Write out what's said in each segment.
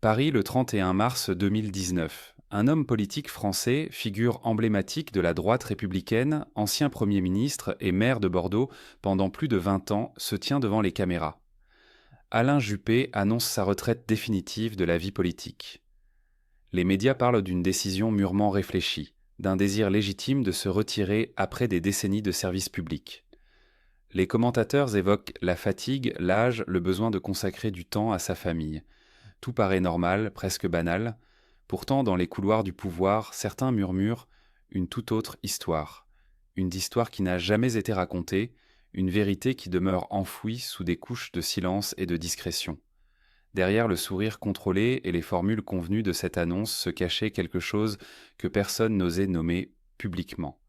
Paris le 31 mars 2019. Un homme politique français, figure emblématique de la droite républicaine, ancien Premier ministre et maire de Bordeaux pendant plus de 20 ans, se tient devant les caméras. Alain Juppé annonce sa retraite définitive de la vie politique. Les médias parlent d'une décision mûrement réfléchie, d'un désir légitime de se retirer après des décennies de service public. Les commentateurs évoquent la fatigue, l'âge, le besoin de consacrer du temps à sa famille. Tout paraît normal, presque banal. Pourtant, dans les couloirs du pouvoir, certains murmurent une toute autre histoire. Une histoire qui n'a jamais été racontée, une vérité qui demeure enfouie sous des couches de silence et de discrétion. Derrière le sourire contrôlé et les formules convenues de cette annonce se cachait quelque chose que personne n'osait nommer publiquement.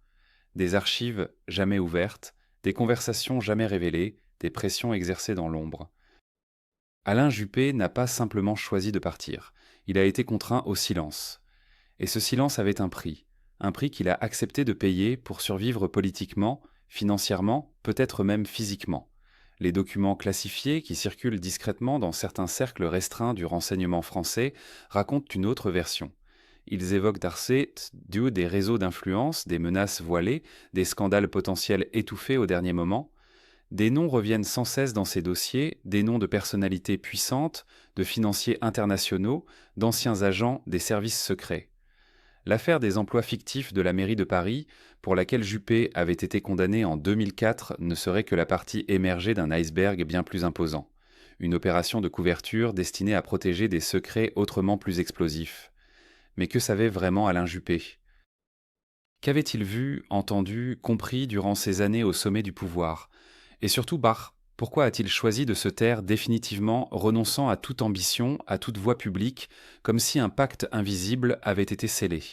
Des archives jamais ouvertes, des conversations jamais révélées, des pressions exercées dans l'ombre. Alain Juppé n'a pas simplement choisi de partir, il a été contraint au silence. Et ce silence avait un prix qu'il a accepté de payer pour survivre politiquement, financièrement, peut-être même physiquement. Les documents classifiés qui circulent discrètement dans certains cercles restreints du renseignement français racontent une autre version. Ils évoquent des réseaux d'influence, des menaces voilées, des scandales potentiels étouffés au dernier moment. Des noms reviennent sans cesse dans ces dossiers, des noms de personnalités puissantes, de financiers internationaux, d'anciens agents des services secrets. L'affaire des emplois fictifs de la mairie de Paris, pour laquelle Juppé avait été condamné en 2004, ne serait que la partie émergée d'un iceberg bien plus imposant. Une opération de couverture destinée à protéger des secrets autrement plus explosifs. Mais que savait vraiment Alain Juppé ? Qu'avait-il vu, entendu, compris durant ces années au sommet du pouvoir ? Et surtout, pourquoi a-t-il choisi de se taire définitivement, renonçant à toute ambition, à toute voix publique, comme si un pacte invisible avait été scellé ?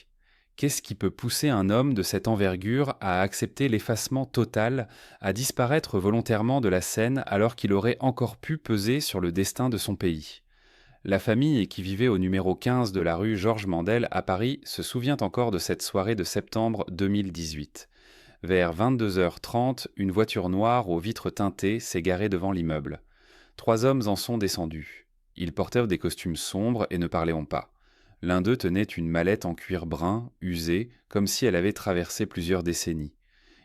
Qu'est-ce qui peut pousser un homme de cette envergure à accepter l'effacement total, à disparaître volontairement de la scène alors qu'il aurait encore pu peser sur le destin de son pays ? La famille, qui vivait au numéro 15 de la rue Georges Mandel à Paris, se souvient encore de cette soirée de septembre 2018. Vers 22h30, une voiture noire aux vitres teintées s'est garée devant l'immeuble. 3 hommes en sont descendus. Ils portèrent des costumes sombres et ne parlaient pas. L'un d'eux tenait une mallette en cuir brun, usée, comme si elle avait traversé plusieurs décennies.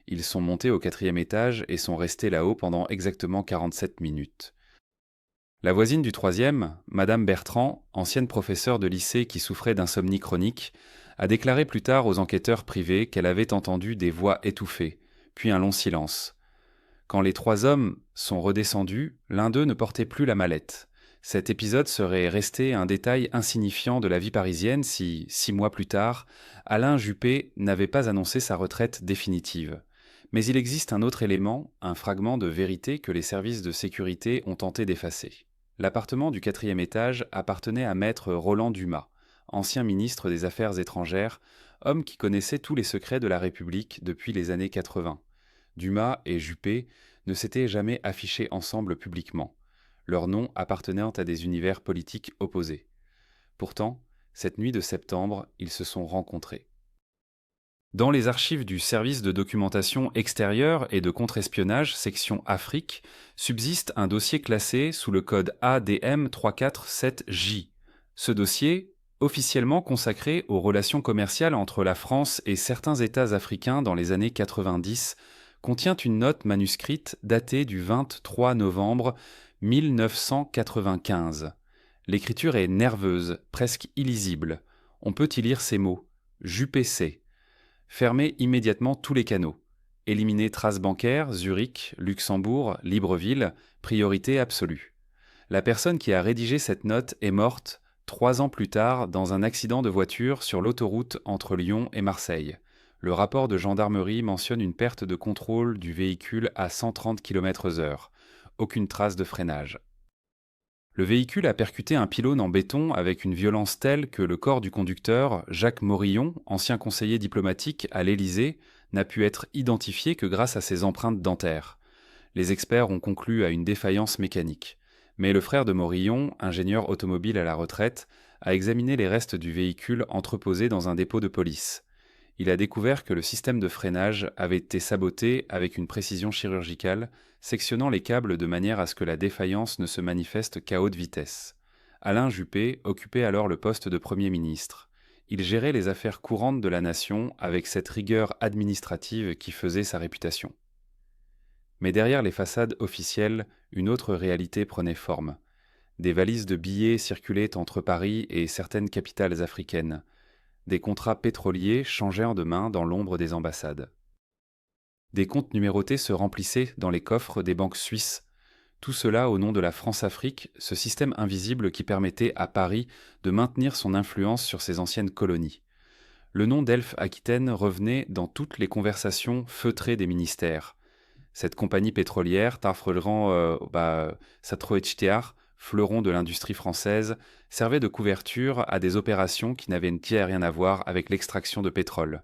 Ils sont montés au 4e étage et sont restés là-haut pendant exactement 47 minutes. La voisine du 3e, Madame Bertrand, ancienne professeure de lycée qui souffrait d'insomnie chronique, a déclaré plus tard aux enquêteurs privés qu'elle avait entendu des voix étouffées, puis un long silence. Quand les 3 hommes sont redescendus, l'un d'eux ne portait plus la mallette. Cet épisode serait resté un détail insignifiant de la vie parisienne si, 6 mois plus tard, Alain Juppé n'avait pas annoncé sa retraite définitive. Mais il existe un autre élément, un fragment de vérité que les services de sécurité ont tenté d'effacer. L'appartement du 4e étage appartenait à maître Roland Dumas, ancien ministre des Affaires étrangères, homme qui connaissait tous les secrets de la République depuis les années 80. Dumas et Juppé ne s'étaient jamais affichés ensemble publiquement, leurs noms appartenant à des univers politiques opposés. Pourtant, cette nuit de septembre, ils se sont rencontrés. Dans les archives du service de documentation extérieure et de contre-espionnage, section Afrique, subsiste un dossier classé sous le code ADM 347J. Ce dossier, officiellement consacré aux relations commerciales entre la France et certains États africains dans les années 90, contient une note manuscrite datée du 23 novembre 1995. L'écriture est nerveuse, presque illisible. On peut y lire ces mots « Juppé C ». Fermer immédiatement tous les canaux. Éliminer traces bancaires, Zurich, Luxembourg, Libreville, priorité absolue. La personne qui a rédigé cette note est morte 3 ans plus tard dans un accident de voiture sur l'autoroute entre Lyon et Marseille. Le rapport de gendarmerie mentionne une perte de contrôle du véhicule à 130 km/h. Aucune trace de freinage. Le véhicule a percuté un pylône en béton avec une violence telle que le corps du conducteur, Jacques Morillon, ancien conseiller diplomatique à l'Élysée, n'a pu être identifié que grâce à ses empreintes dentaires. Les experts ont conclu à une défaillance mécanique. Mais le frère de Morillon, ingénieur automobile à la retraite, a examiné les restes du véhicule entreposé dans un dépôt de police. Il a découvert que le système de freinage avait été saboté avec une précision chirurgicale, sectionnant les câbles de manière à ce que la défaillance ne se manifeste qu'à haute vitesse. Alain Juppé occupait alors le poste de Premier ministre. Il gérait les affaires courantes de la nation avec cette rigueur administrative qui faisait sa réputation. Mais derrière les façades officielles, une autre réalité prenait forme. Des valises de billets circulaient entre Paris et certaines capitales africaines. Des contrats pétroliers changeaient en main dans l'ombre des ambassades. Des comptes numérotés se remplissaient dans les coffres des banques suisses. Tout cela au nom de la France-Afrique, ce système invisible qui permettait à Paris de maintenir son influence sur ses anciennes colonies. Le nom d'Elf-Aquitaine revenait dans toutes les conversations feutrées des ministères. Cette compagnie pétrolière, Tafrelran Satroechtiar, fleuron de l'industrie française, servait de couverture à des opérations qui n'avaient rien à voir avec l'extraction de pétrole.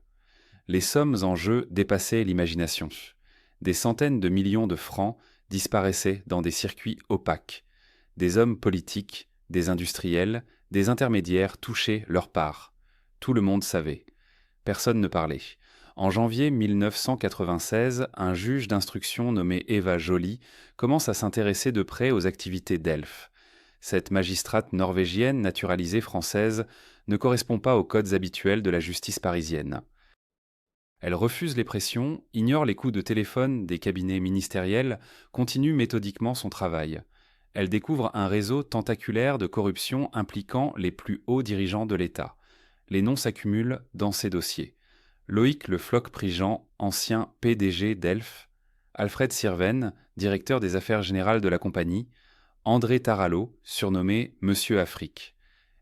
Les sommes en jeu dépassaient l'imagination. Des centaines de millions de francs disparaissaient dans des circuits opaques. Des hommes politiques, des industriels, des intermédiaires touchaient leur part. Tout le monde savait. Personne ne parlait. En janvier 1996, un juge d'instruction nommé Eva Joly commence à s'intéresser de près aux activités d'Elf. Cette magistrate norvégienne naturalisée française ne correspond pas aux codes habituels de la justice parisienne. Elle refuse les pressions, ignore les coups de téléphone des cabinets ministériels, continue méthodiquement son travail. Elle découvre un réseau tentaculaire de corruption impliquant les plus hauts dirigeants de l'État. Les noms s'accumulent dans ces dossiers. Loïc Le Floch-Prigent, ancien PDG d'Elf, Alfred Sirven, directeur des affaires générales de la compagnie, André Tarallo, surnommé Monsieur Afrique.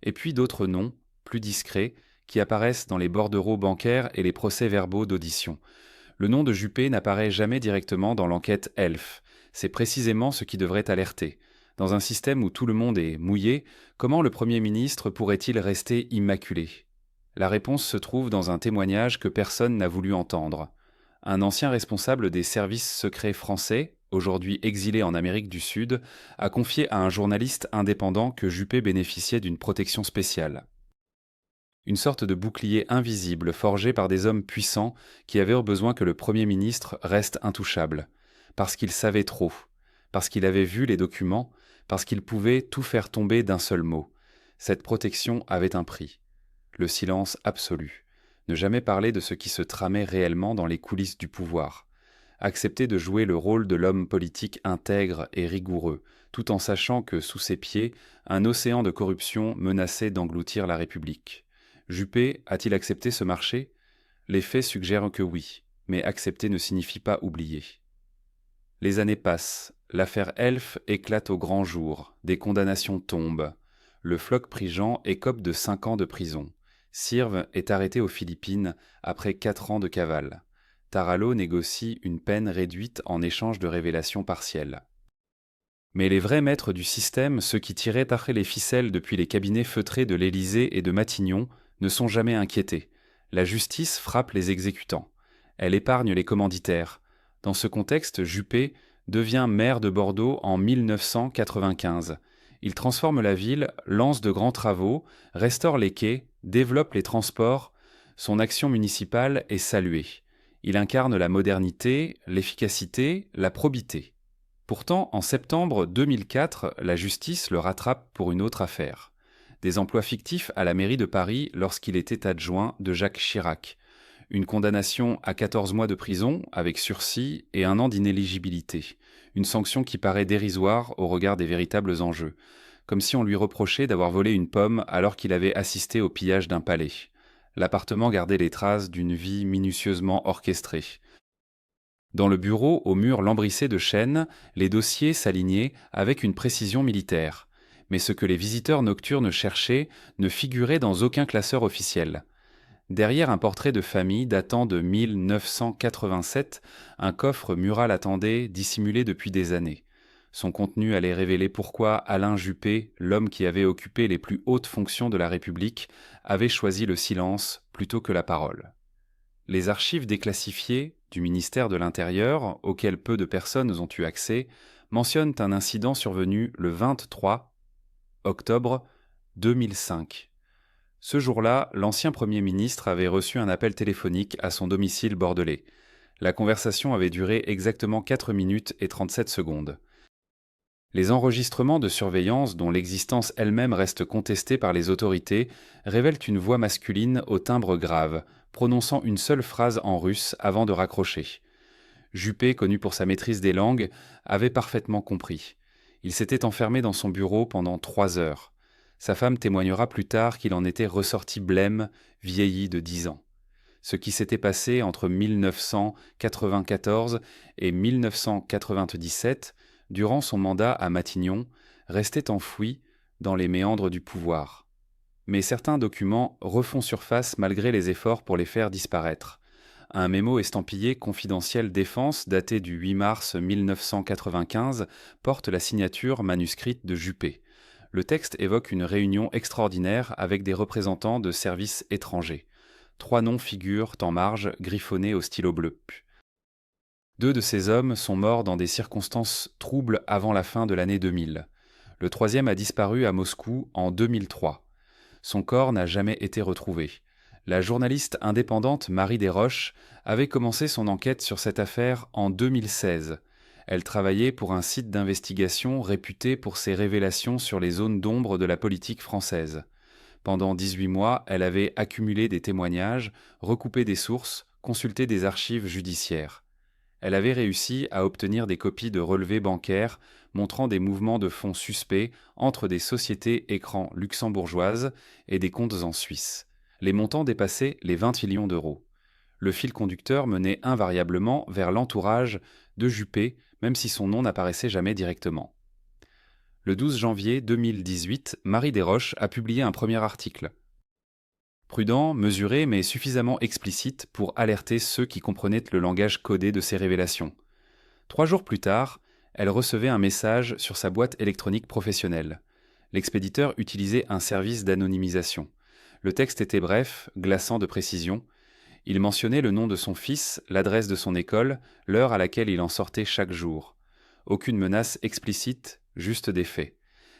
Et puis d'autres noms, plus discrets, qui apparaissent dans les bordereaux bancaires et les procès-verbaux d'audition. Le nom de Juppé n'apparaît jamais directement dans l'enquête Elf. C'est précisément ce qui devrait alerter. Dans un système où tout le monde est mouillé, comment le Premier ministre pourrait-il rester immaculé ? La réponse se trouve dans un témoignage que personne n'a voulu entendre. Un ancien responsable des services secrets français, aujourd'hui exilé en Amérique du Sud, a confié à un journaliste indépendant que Juppé bénéficiait d'une protection spéciale. Une sorte de bouclier invisible forgé par des hommes puissants qui avaient besoin que le Premier ministre reste intouchable. Parce qu'il savait trop, parce qu'il avait vu les documents, parce qu'il pouvait tout faire tomber d'un seul mot. Cette protection avait un prix. Le silence absolu. Ne jamais parler de ce qui se tramait réellement dans les coulisses du pouvoir. Accepter de jouer le rôle de l'homme politique intègre et rigoureux, tout en sachant que, sous ses pieds, un océan de corruption menaçait d'engloutir la République. Juppé a-t-il accepté ce marché ? Les faits suggèrent que oui, mais accepter ne signifie pas oublier. Les années passent, l'affaire Elf éclate au grand jour, des condamnations tombent. Le Floch-Prigent écope de 5 ans de prison. Sirve est arrêté aux Philippines après 4 ans de cavale. Tarallo négocie une peine réduite en échange de révélations partielles. Mais les vrais maîtres du système, ceux qui tiraient après les ficelles depuis les cabinets feutrés de l'Élysée et de Matignon, ne sont jamais inquiétés. La justice frappe les exécutants. Elle épargne les commanditaires. Dans ce contexte, Juppé devient maire de Bordeaux en 1995. Il transforme la ville, lance de grands travaux, restaure les quais, développe les transports. Son action municipale est saluée. Il incarne la modernité, l'efficacité, la probité. Pourtant, en septembre 2004, la justice le rattrape pour une autre affaire. Des emplois fictifs à la mairie de Paris lorsqu'il était adjoint de Jacques Chirac. Une condamnation à 14 mois de prison, avec sursis, et 1 an d'inéligibilité. Une sanction qui paraît dérisoire au regard des véritables enjeux. Comme si on lui reprochait d'avoir volé une pomme alors qu'il avait assisté au pillage d'un palais. L'appartement gardait les traces d'une vie minutieusement orchestrée. Dans le bureau, aux murs lambrissés de chêne, les dossiers s'alignaient avec une précision militaire. Mais ce que les visiteurs nocturnes cherchaient ne figurait dans aucun classeur officiel. Derrière un portrait de famille datant de 1987, un coffre mural attendait, dissimulé depuis des années. Son contenu allait révéler pourquoi Alain Juppé, l'homme qui avait occupé les plus hautes fonctions de la République, avait choisi le silence plutôt que la parole. Les archives déclassifiées du ministère de l'Intérieur, auxquelles peu de personnes ont eu accès, mentionnent un incident survenu le 23 octobre 2005. Ce jour-là, l'ancien Premier ministre avait reçu un appel téléphonique à son domicile bordelais. La conversation avait duré exactement 4 minutes et 37 secondes. Les enregistrements de surveillance, dont l'existence elle-même reste contestée par les autorités, révèlent une voix masculine au timbre grave, prononçant une seule phrase en russe avant de raccrocher. Juppé, connu pour sa maîtrise des langues, avait parfaitement compris. Il s'était enfermé dans son bureau pendant 3 heures. Sa femme témoignera plus tard qu'il en était ressorti blême, vieilli de 10 ans. Ce qui s'était passé entre 1994 et 1997, durant son mandat à Matignon, restait enfoui dans les méandres du pouvoir. Mais certains documents refont surface malgré les efforts pour les faire disparaître. Un mémo estampillé confidentiel défense daté du 8 mars 1995 porte la signature manuscrite de Juppé. Le texte évoque une réunion extraordinaire avec des représentants de services étrangers. 3 noms figurent en marge, griffonnés au stylo bleu. 2 de ces hommes sont morts dans des circonstances troubles avant la fin de l'année 2000. Le troisième a disparu à Moscou en 2003. Son corps n'a jamais été retrouvé. La journaliste indépendante Marie Desroches avait commencé son enquête sur cette affaire en 2016. Elle travaillait pour un site d'investigation réputé pour ses révélations sur les zones d'ombre de la politique française. Pendant 18 mois, elle avait accumulé des témoignages, recoupé des sources, consulté des archives judiciaires. Elle avait réussi à obtenir des copies de relevés bancaires montrant des mouvements de fonds suspects entre des sociétés écrans luxembourgeoises et des comptes en Suisse. Les montants dépassaient les 20 millions d'euros. Le fil conducteur menait invariablement vers l'entourage de Juppé, même si son nom n'apparaissait jamais directement. Le 12 janvier 2018, Marie Desroches a publié un premier article. Prudent, mesuré, mais suffisamment explicite pour alerter ceux qui comprenaient le langage codé de ces révélations. 3 jours plus tard, elle recevait un message sur sa boîte électronique professionnelle. L'expéditeur utilisait un service d'anonymisation. Le texte était bref, glaçant de précision. Il mentionnait le nom de son fils, l'adresse de son école, l'heure à laquelle il en sortait chaque jour. Aucune menace explicite, juste des faits.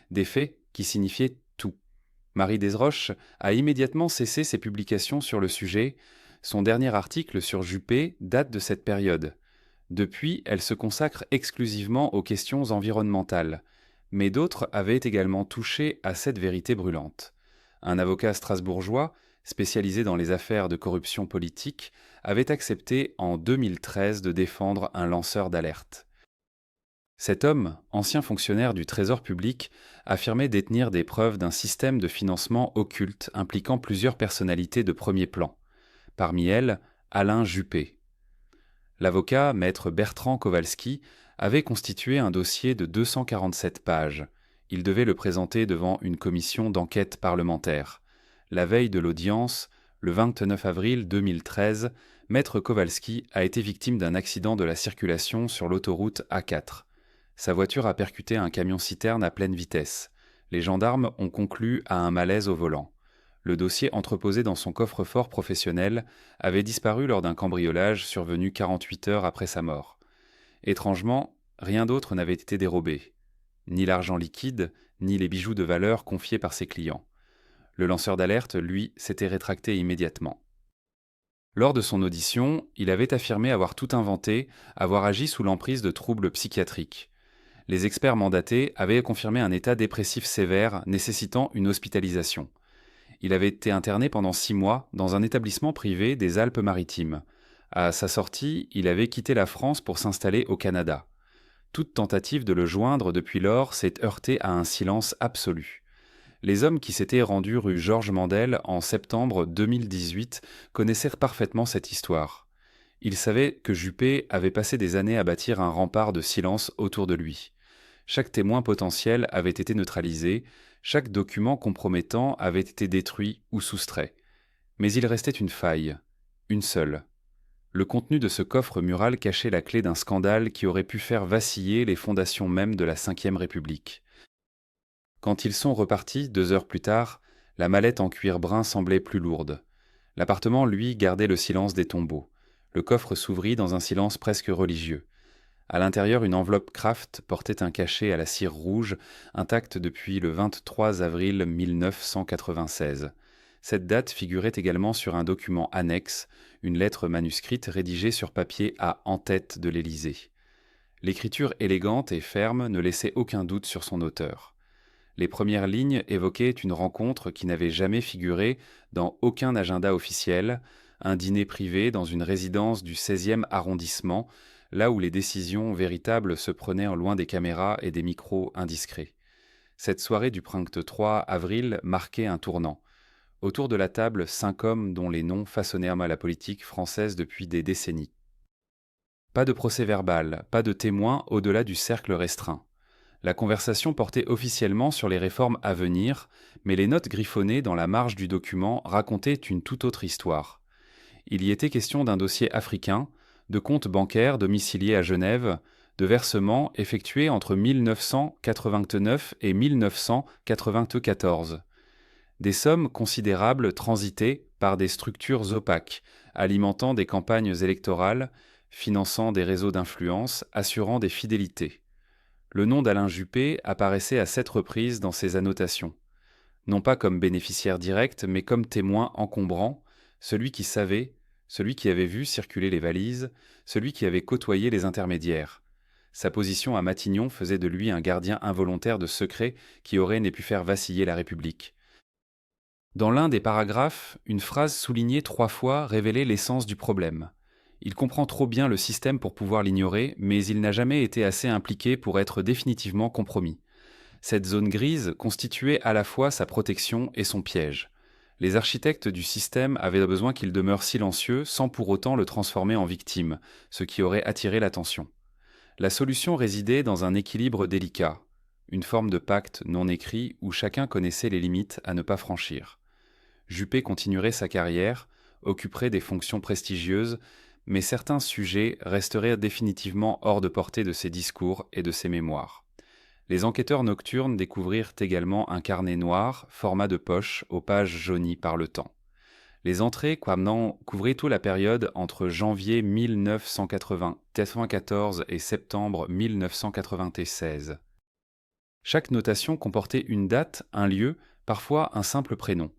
Des faits qui signifiaient tout. Marie Desroches a immédiatement cessé ses publications sur le sujet. Son dernier article sur Juppé date de cette période. Depuis, elle se consacre exclusivement aux questions environnementales. Mais d'autres avaient également touché à cette vérité brûlante. Un avocat strasbourgeois, spécialisé dans les affaires de corruption politique, avait accepté en 2013 de défendre un lanceur d'alerte. Cet homme, ancien fonctionnaire du Trésor public, affirmait détenir des preuves d'un système de financement occulte impliquant plusieurs personnalités de premier plan. Parmi elles, Alain Juppé. L'avocat, maître Bertrand Kowalski, avait constitué un dossier de 247 pages. Il devait le présenter devant une commission d'enquête parlementaire. La veille de l'audience, le 29 avril 2013, maître Kowalski a été victime d'un accident de la circulation sur l'autoroute A4. Sa voiture a percuté un camion-citerne à pleine vitesse. Les gendarmes ont conclu à un malaise au volant. Le dossier entreposé dans son coffre-fort professionnel avait disparu lors d'un cambriolage survenu 48 heures après sa mort. Étrangement, rien d'autre n'avait été dérobé. Ni l'argent liquide, ni les bijoux de valeur confiés par ses clients. Le lanceur d'alerte, lui, s'était rétracté immédiatement. Lors de son audition, il avait affirmé avoir tout inventé, avoir agi sous l'emprise de troubles psychiatriques. Les experts mandatés avaient confirmé un état dépressif sévère nécessitant une hospitalisation. Il avait été interné pendant 6 mois dans un établissement privé des Alpes-Maritimes. À sa sortie, il avait quitté la France pour s'installer au Canada. Toute tentative de le joindre depuis lors s'est heurtée à un silence absolu. Les hommes qui s'étaient rendus rue Georges Mandel en septembre 2018 connaissaient parfaitement cette histoire. Ils savaient que Juppé avait passé des années à bâtir un rempart de silence autour de lui. Chaque témoin potentiel avait été neutralisé, chaque document compromettant avait été détruit ou soustrait. Mais il restait une faille, une seule. Le contenu de ce coffre mural cachait la clé d'un scandale qui aurait pu faire vaciller les fondations mêmes de la Ve République. Quand ils sont repartis, 2 heures plus tard, la mallette en cuir brun semblait plus lourde. L'appartement, lui, gardait le silence des tombeaux. Le coffre s'ouvrit dans un silence presque religieux. À l'intérieur, une enveloppe Kraft portait un cachet à la cire rouge, intacte depuis le 23 avril 1996. Cette date figurait également sur un document annexe, une lettre manuscrite rédigée sur papier à en-tête de l'Élysée. L'écriture élégante et ferme ne laissait aucun doute sur son auteur. Les premières lignes évoquaient une rencontre qui n'avait jamais figuré dans aucun agenda officiel, un dîner privé dans une résidence du 16e arrondissement, là où les décisions véritables se prenaient en loin des caméras et des micros indiscrets. Cette soirée du printemps 3 avril marquait un tournant. Autour de la table, 5 hommes dont les noms façonnaient la politique française depuis des décennies. Pas de procès-verbal, pas de témoins au-delà du cercle restreint. La conversation portait officiellement sur les réformes à venir, mais les notes griffonnées dans la marge du document racontaient une toute autre histoire. Il y était question d'un dossier africain, de comptes bancaires domiciliés à Genève, de versements effectués entre 1989 et 1994. Des sommes considérables transitaient par des structures opaques, alimentant des campagnes électorales, finançant des réseaux d'influence, assurant des fidélités. Le nom d'Alain Juppé apparaissait à 7 reprises dans ces annotations. Non pas comme bénéficiaire direct, mais comme témoin encombrant, celui qui savait, celui qui avait vu circuler les valises, celui qui avait côtoyé les intermédiaires. Sa position à Matignon faisait de lui un gardien involontaire de secrets qui aurait pu faire vaciller la République. Dans l'un des paragraphes, une phrase soulignée 3 fois révélait l'essence du problème. Il comprend trop bien le système pour pouvoir l'ignorer, mais il n'a jamais été assez impliqué pour être définitivement compromis. Cette zone grise constituait à la fois sa protection et son piège. Les architectes du système avaient besoin qu'il demeure silencieux sans pour autant le transformer en victime, ce qui aurait attiré l'attention. La solution résidait dans un équilibre délicat, une forme de pacte non écrit où chacun connaissait les limites à ne pas franchir. Juppé continuerait sa carrière, occuperait des fonctions prestigieuses, mais certains sujets resteraient définitivement hors de portée de ses discours et de ses mémoires. Les enquêteurs nocturnes découvrirent également un carnet noir, format de poche, aux pages jaunies par le temps. Les entrées couvraient toute la période entre janvier 1994 et septembre 1996. Chaque notation comportait une date, un lieu, parfois un simple prénom.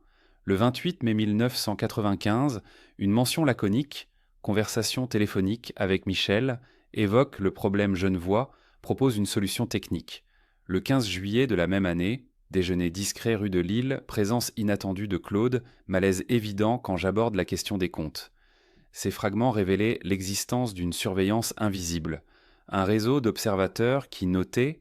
Le 28 mai 1995, une mention laconique, conversation téléphonique avec Michel, évoque le problème genevois, propose une solution technique. Le 15 juillet de la même année, déjeuner discret rue de Lille, présence inattendue de Claude, malaise évident quand j'aborde la question des comptes. Ces fragments révélaient l'existence d'une surveillance invisible, un réseau d'observateurs qui notaient,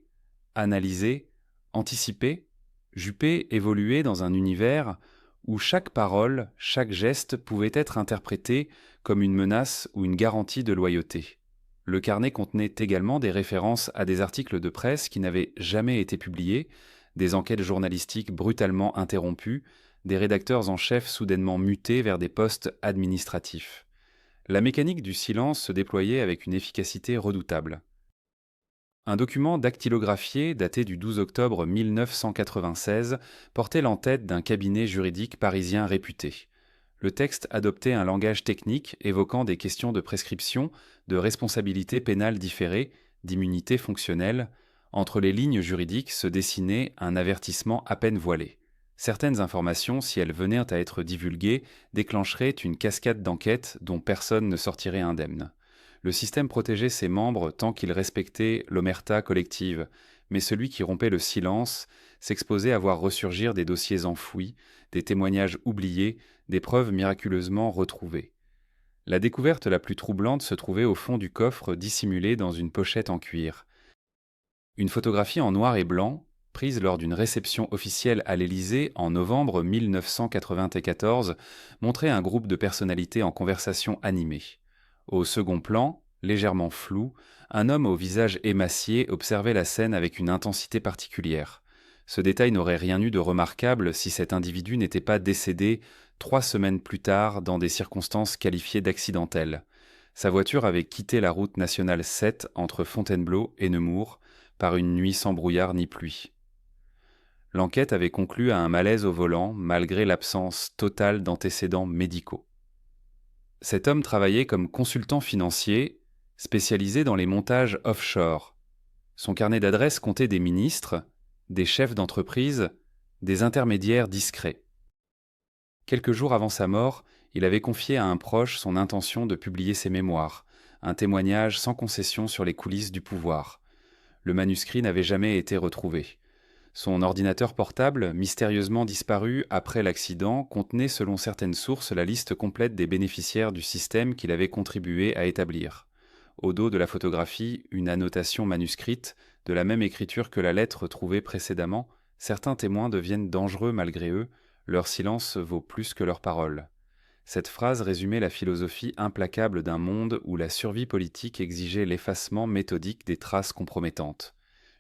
analysaient, anticipaient. Juppé évoluait dans un univers où chaque parole, chaque geste pouvait être interprété comme une menace ou une garantie de loyauté. Le carnet contenait également des références à des articles de presse qui n'avaient jamais été publiés, des enquêtes journalistiques brutalement interrompues, des rédacteurs en chef soudainement mutés vers des postes administratifs. La mécanique du silence se déployait avec une efficacité redoutable. Un document dactylographié daté du 12 octobre 1996 portait l'entête d'un cabinet juridique parisien réputé. Le texte adoptait un langage technique évoquant des questions de prescription, de responsabilité pénale différée, d'immunité fonctionnelle. Entre les lignes juridiques se dessinait un avertissement à peine voilé. Certaines informations, si elles venaient à être divulguées, déclencheraient une cascade d'enquêtes dont personne ne sortirait indemne. Le système protégeait ses membres tant qu'il respectait l'omerta collective, mais celui qui rompait le silence s'exposait à voir ressurgir des dossiers enfouis, des témoignages oubliés, des preuves miraculeusement retrouvées. La découverte la plus troublante se trouvait au fond du coffre dissimulé dans une pochette en cuir. Une photographie en noir et blanc, prise lors d'une réception officielle à l'Élysée en novembre 1994, montrait un groupe de personnalités en conversation animée. Au second plan, légèrement flou, un homme au visage émacié observait la scène avec une intensité particulière. Ce détail n'aurait rien eu de remarquable si cet individu n'était pas décédé 3 semaines plus tard dans des circonstances qualifiées d'accidentelles. Sa voiture avait quitté la route nationale 7 entre Fontainebleau et Nemours par une nuit sans brouillard ni pluie. L'enquête avait conclu à un malaise au volant malgré l'absence totale d'antécédents médicaux. Cet homme travaillait comme consultant financier, spécialisé dans les montages offshore. Son carnet d'adresses comptait des ministres, des chefs d'entreprise, des intermédiaires discrets. Quelques jours avant sa mort, il avait confié à un proche son intention de publier ses mémoires, un témoignage sans concession sur les coulisses du pouvoir. Le manuscrit n'avait jamais été retrouvé. Son ordinateur portable, mystérieusement disparu après l'accident, contenait selon certaines sources la liste complète des bénéficiaires du système qu'il avait contribué à établir. Au dos de la photographie, une annotation manuscrite, de la même écriture que la lettre trouvée précédemment. Certains témoins deviennent dangereux malgré eux, leur silence vaut plus que leurs paroles. Cette phrase résumait la philosophie implacable d'un monde où la survie politique exigeait l'effacement méthodique des traces compromettantes.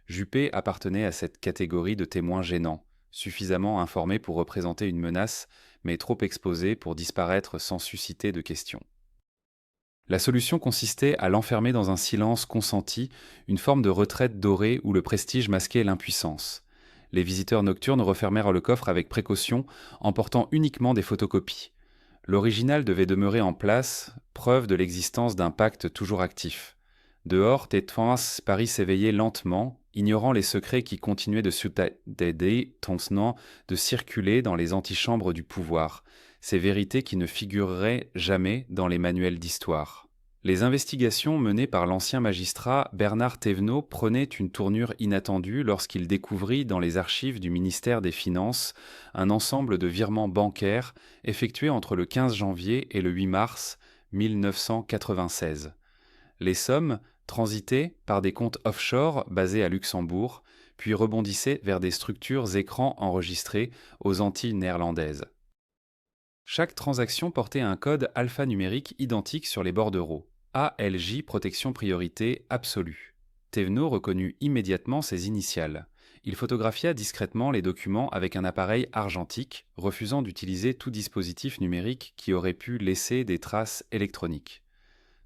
Juppé appartenait à cette catégorie de témoins gênants, suffisamment informés pour représenter une menace, mais trop exposés pour disparaître sans susciter de questions. La solution consistait à l'enfermer dans un silence consenti, une forme de retraite dorée où le prestige masquait l'impuissance. Les visiteurs nocturnes refermèrent le coffre avec précaution, emportant uniquement des photocopies. L'original devait demeurer en place, preuve de l'existence d'un pacte toujours actif. Dehors, Tétouans parut s'éveiller lentement, ignorant les secrets qui continuaient de de circuler dans les antichambres du pouvoir, ces vérités qui ne figureraient jamais dans les manuels d'histoire. Les investigations menées par l'ancien magistrat Bernard Thévenot prenaient une tournure inattendue lorsqu'il découvrit dans les archives du ministère des Finances un ensemble de virements bancaires effectués entre le 15 janvier et le 8 mars 1996. Les sommes transitaient par des comptes offshore basés à Luxembourg, puis rebondissaient vers des structures écrans enregistrées aux Antilles néerlandaises. Chaque transaction portait un code alphanumérique identique sur les bordereaux. ALJ protection priorité absolue. Thévenot reconnut immédiatement ses initiales. Il photographia discrètement les documents avec un appareil argentique, refusant d'utiliser tout dispositif numérique qui aurait pu laisser des traces électroniques.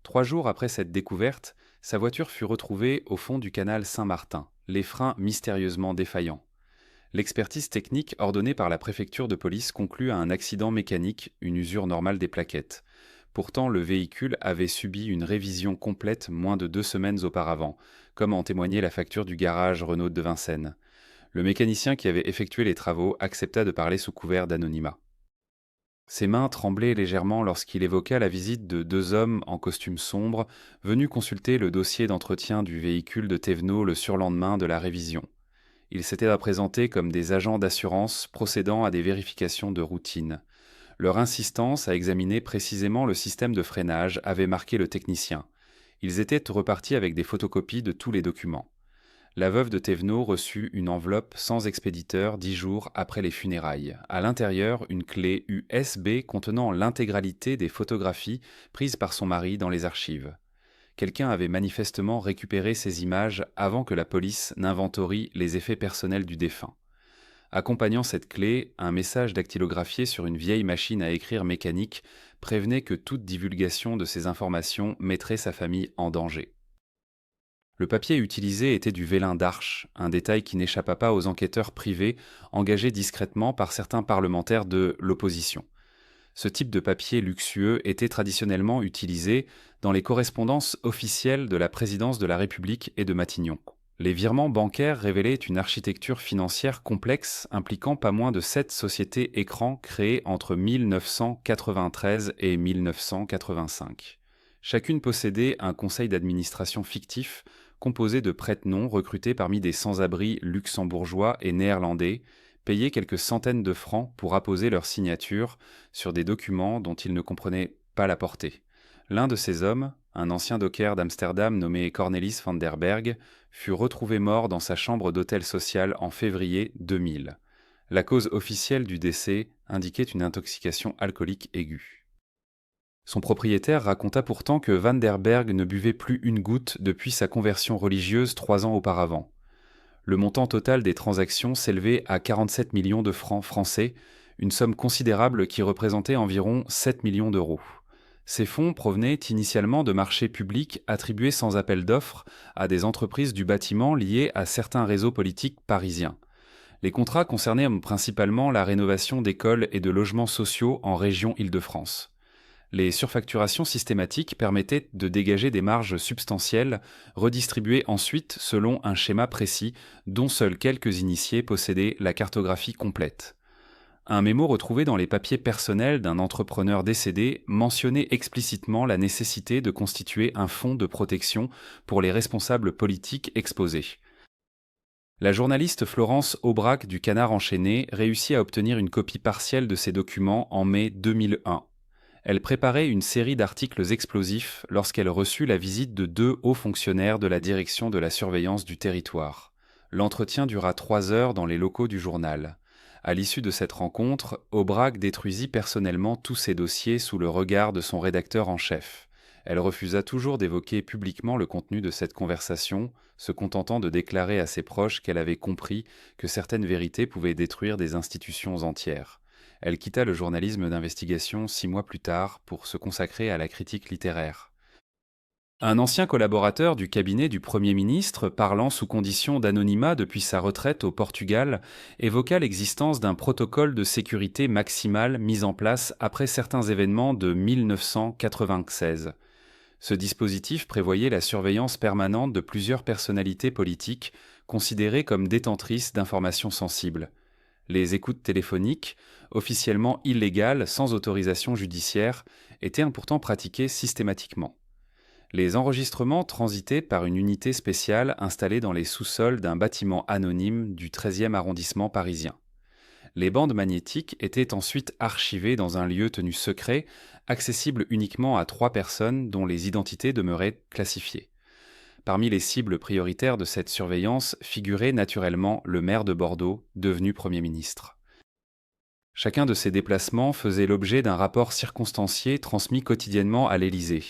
3 jours après cette découverte, sa voiture fut retrouvée au fond du canal Saint-Martin, les freins mystérieusement défaillants. L'expertise technique ordonnée par la préfecture de police conclut à un accident mécanique, une usure normale des plaquettes. Pourtant, le véhicule avait subi une révision complète moins de 2 semaines auparavant, comme en témoignait la facture du garage Renault de Vincennes. Le mécanicien qui avait effectué les travaux accepta de parler sous couvert d'anonymat. Ses mains tremblaient légèrement lorsqu'il évoqua la visite de 2 hommes en costume sombre, venus consulter le dossier d'entretien du véhicule de Thévenot le surlendemain de la révision. Ils s'étaient présentés comme des agents d'assurance procédant à des vérifications de routine. Leur insistance à examiner précisément le système de freinage avait marqué le technicien. Ils étaient repartis avec des photocopies de tous les documents. La veuve de Thévenot reçut une enveloppe sans expéditeur 10 jours après les funérailles. À l'intérieur, une clé USB contenant l'intégralité des photographies prises par son mari dans les archives. Quelqu'un avait manifestement récupéré ces images avant que la police n'inventorie les effets personnels du défunt. Accompagnant cette clé, un message dactylographié sur une vieille machine à écrire mécanique prévenait que toute divulgation de ces informations mettrait sa famille en danger. Le papier utilisé était du vélin d'Arche, un détail qui n'échappa pas aux enquêteurs privés engagés discrètement par certains parlementaires de l'opposition. Ce type de papier luxueux était traditionnellement utilisé dans les correspondances officielles de la présidence de la République et de Matignon. Les virements bancaires révélaient une architecture financière complexe impliquant pas moins de 7 sociétés écrans créées entre 1993 et 1985. Chacune possédait un conseil d'administration fictif composé de prête-noms recrutés parmi des sans-abri luxembourgeois et néerlandais, payés quelques centaines de francs pour apposer leur signature sur des documents dont ils ne comprenaient pas la portée. L'un de ces hommes, un ancien docker d'Amsterdam nommé Cornelis van der Berg, fut retrouvé mort dans sa chambre d'hôtel social en février 2000. La cause officielle du décès indiquait une intoxication alcoolique aiguë. Son propriétaire raconta pourtant que Van der Berg ne buvait plus une goutte depuis sa conversion religieuse 3 ans auparavant. Le montant total des transactions s'élevait à 47 millions de francs français, une somme considérable qui représentait environ 7 millions d'euros. Ces fonds provenaient initialement de marchés publics attribués sans appel d'offres à des entreprises du bâtiment liées à certains réseaux politiques parisiens. Les contrats concernaient principalement la rénovation d'écoles et de logements sociaux en région Île-de-France. Les surfacturations systématiques permettaient de dégager des marges substantielles, redistribuées ensuite selon un schéma précis dont seuls quelques initiés possédaient la cartographie complète. Un mémo retrouvé dans les papiers personnels d'un entrepreneur décédé mentionnait explicitement la nécessité de constituer un fonds de protection pour les responsables politiques exposés. La journaliste Florence Aubrac du Canard enchaîné réussit à obtenir une copie partielle de ces documents en mai 2001. Elle préparait une série d'articles explosifs lorsqu'elle reçut la visite de 2 hauts fonctionnaires de la direction de la surveillance du territoire. L'entretien dura 3 heures dans les locaux du journal. À l'issue de cette rencontre, Aubrac détruisit personnellement tous ses dossiers sous le regard de son rédacteur en chef. Elle refusa toujours d'évoquer publiquement le contenu de cette conversation, se contentant de déclarer à ses proches qu'elle avait compris que certaines vérités pouvaient détruire des institutions entières. Elle quitta le journalisme d'investigation 6 mois plus tard pour se consacrer à la critique littéraire. Un ancien collaborateur du cabinet du Premier ministre, parlant sous condition d'anonymat depuis sa retraite au Portugal, évoqua l'existence d'un protocole de sécurité maximale mis en place après certains événements de 1996. Ce dispositif prévoyait la surveillance permanente de plusieurs personnalités politiques considérées comme détentrices d'informations sensibles. Les écoutes téléphoniques, officiellement illégales sans autorisation judiciaire, étaient pourtant pratiquées systématiquement. Les enregistrements transitaient par une unité spéciale installée dans les sous-sols d'un bâtiment anonyme du 13e arrondissement parisien. Les bandes magnétiques étaient ensuite archivées dans un lieu tenu secret, accessible uniquement à 3 personnes dont les identités demeuraient classifiées. Parmi les cibles prioritaires de cette surveillance figurait naturellement le maire de Bordeaux, devenu Premier ministre. Chacun de ces déplacements faisait l'objet d'un rapport circonstancié transmis quotidiennement à l'Élysée.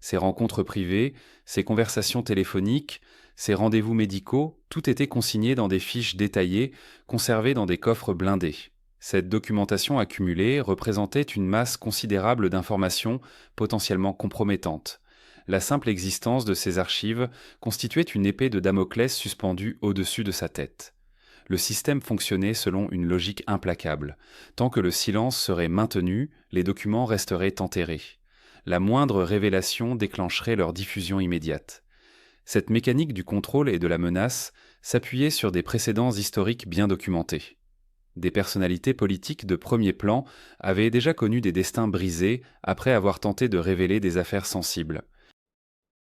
Ses rencontres privées, ses conversations téléphoniques, ses rendez-vous médicaux, tout était consigné dans des fiches détaillées, conservées dans des coffres blindés. Cette documentation accumulée représentait une masse considérable d'informations potentiellement compromettantes. La simple existence de ces archives constituait une épée de Damoclès suspendue au-dessus de sa tête. Le système fonctionnait selon une logique implacable. Tant que le silence serait maintenu, les documents resteraient enterrés. La moindre révélation déclencherait leur diffusion immédiate. Cette mécanique du contrôle et de la menace s'appuyait sur des précédents historiques bien documentés. Des personnalités politiques de premier plan avaient déjà connu des destins brisés après avoir tenté de révéler des affaires sensibles.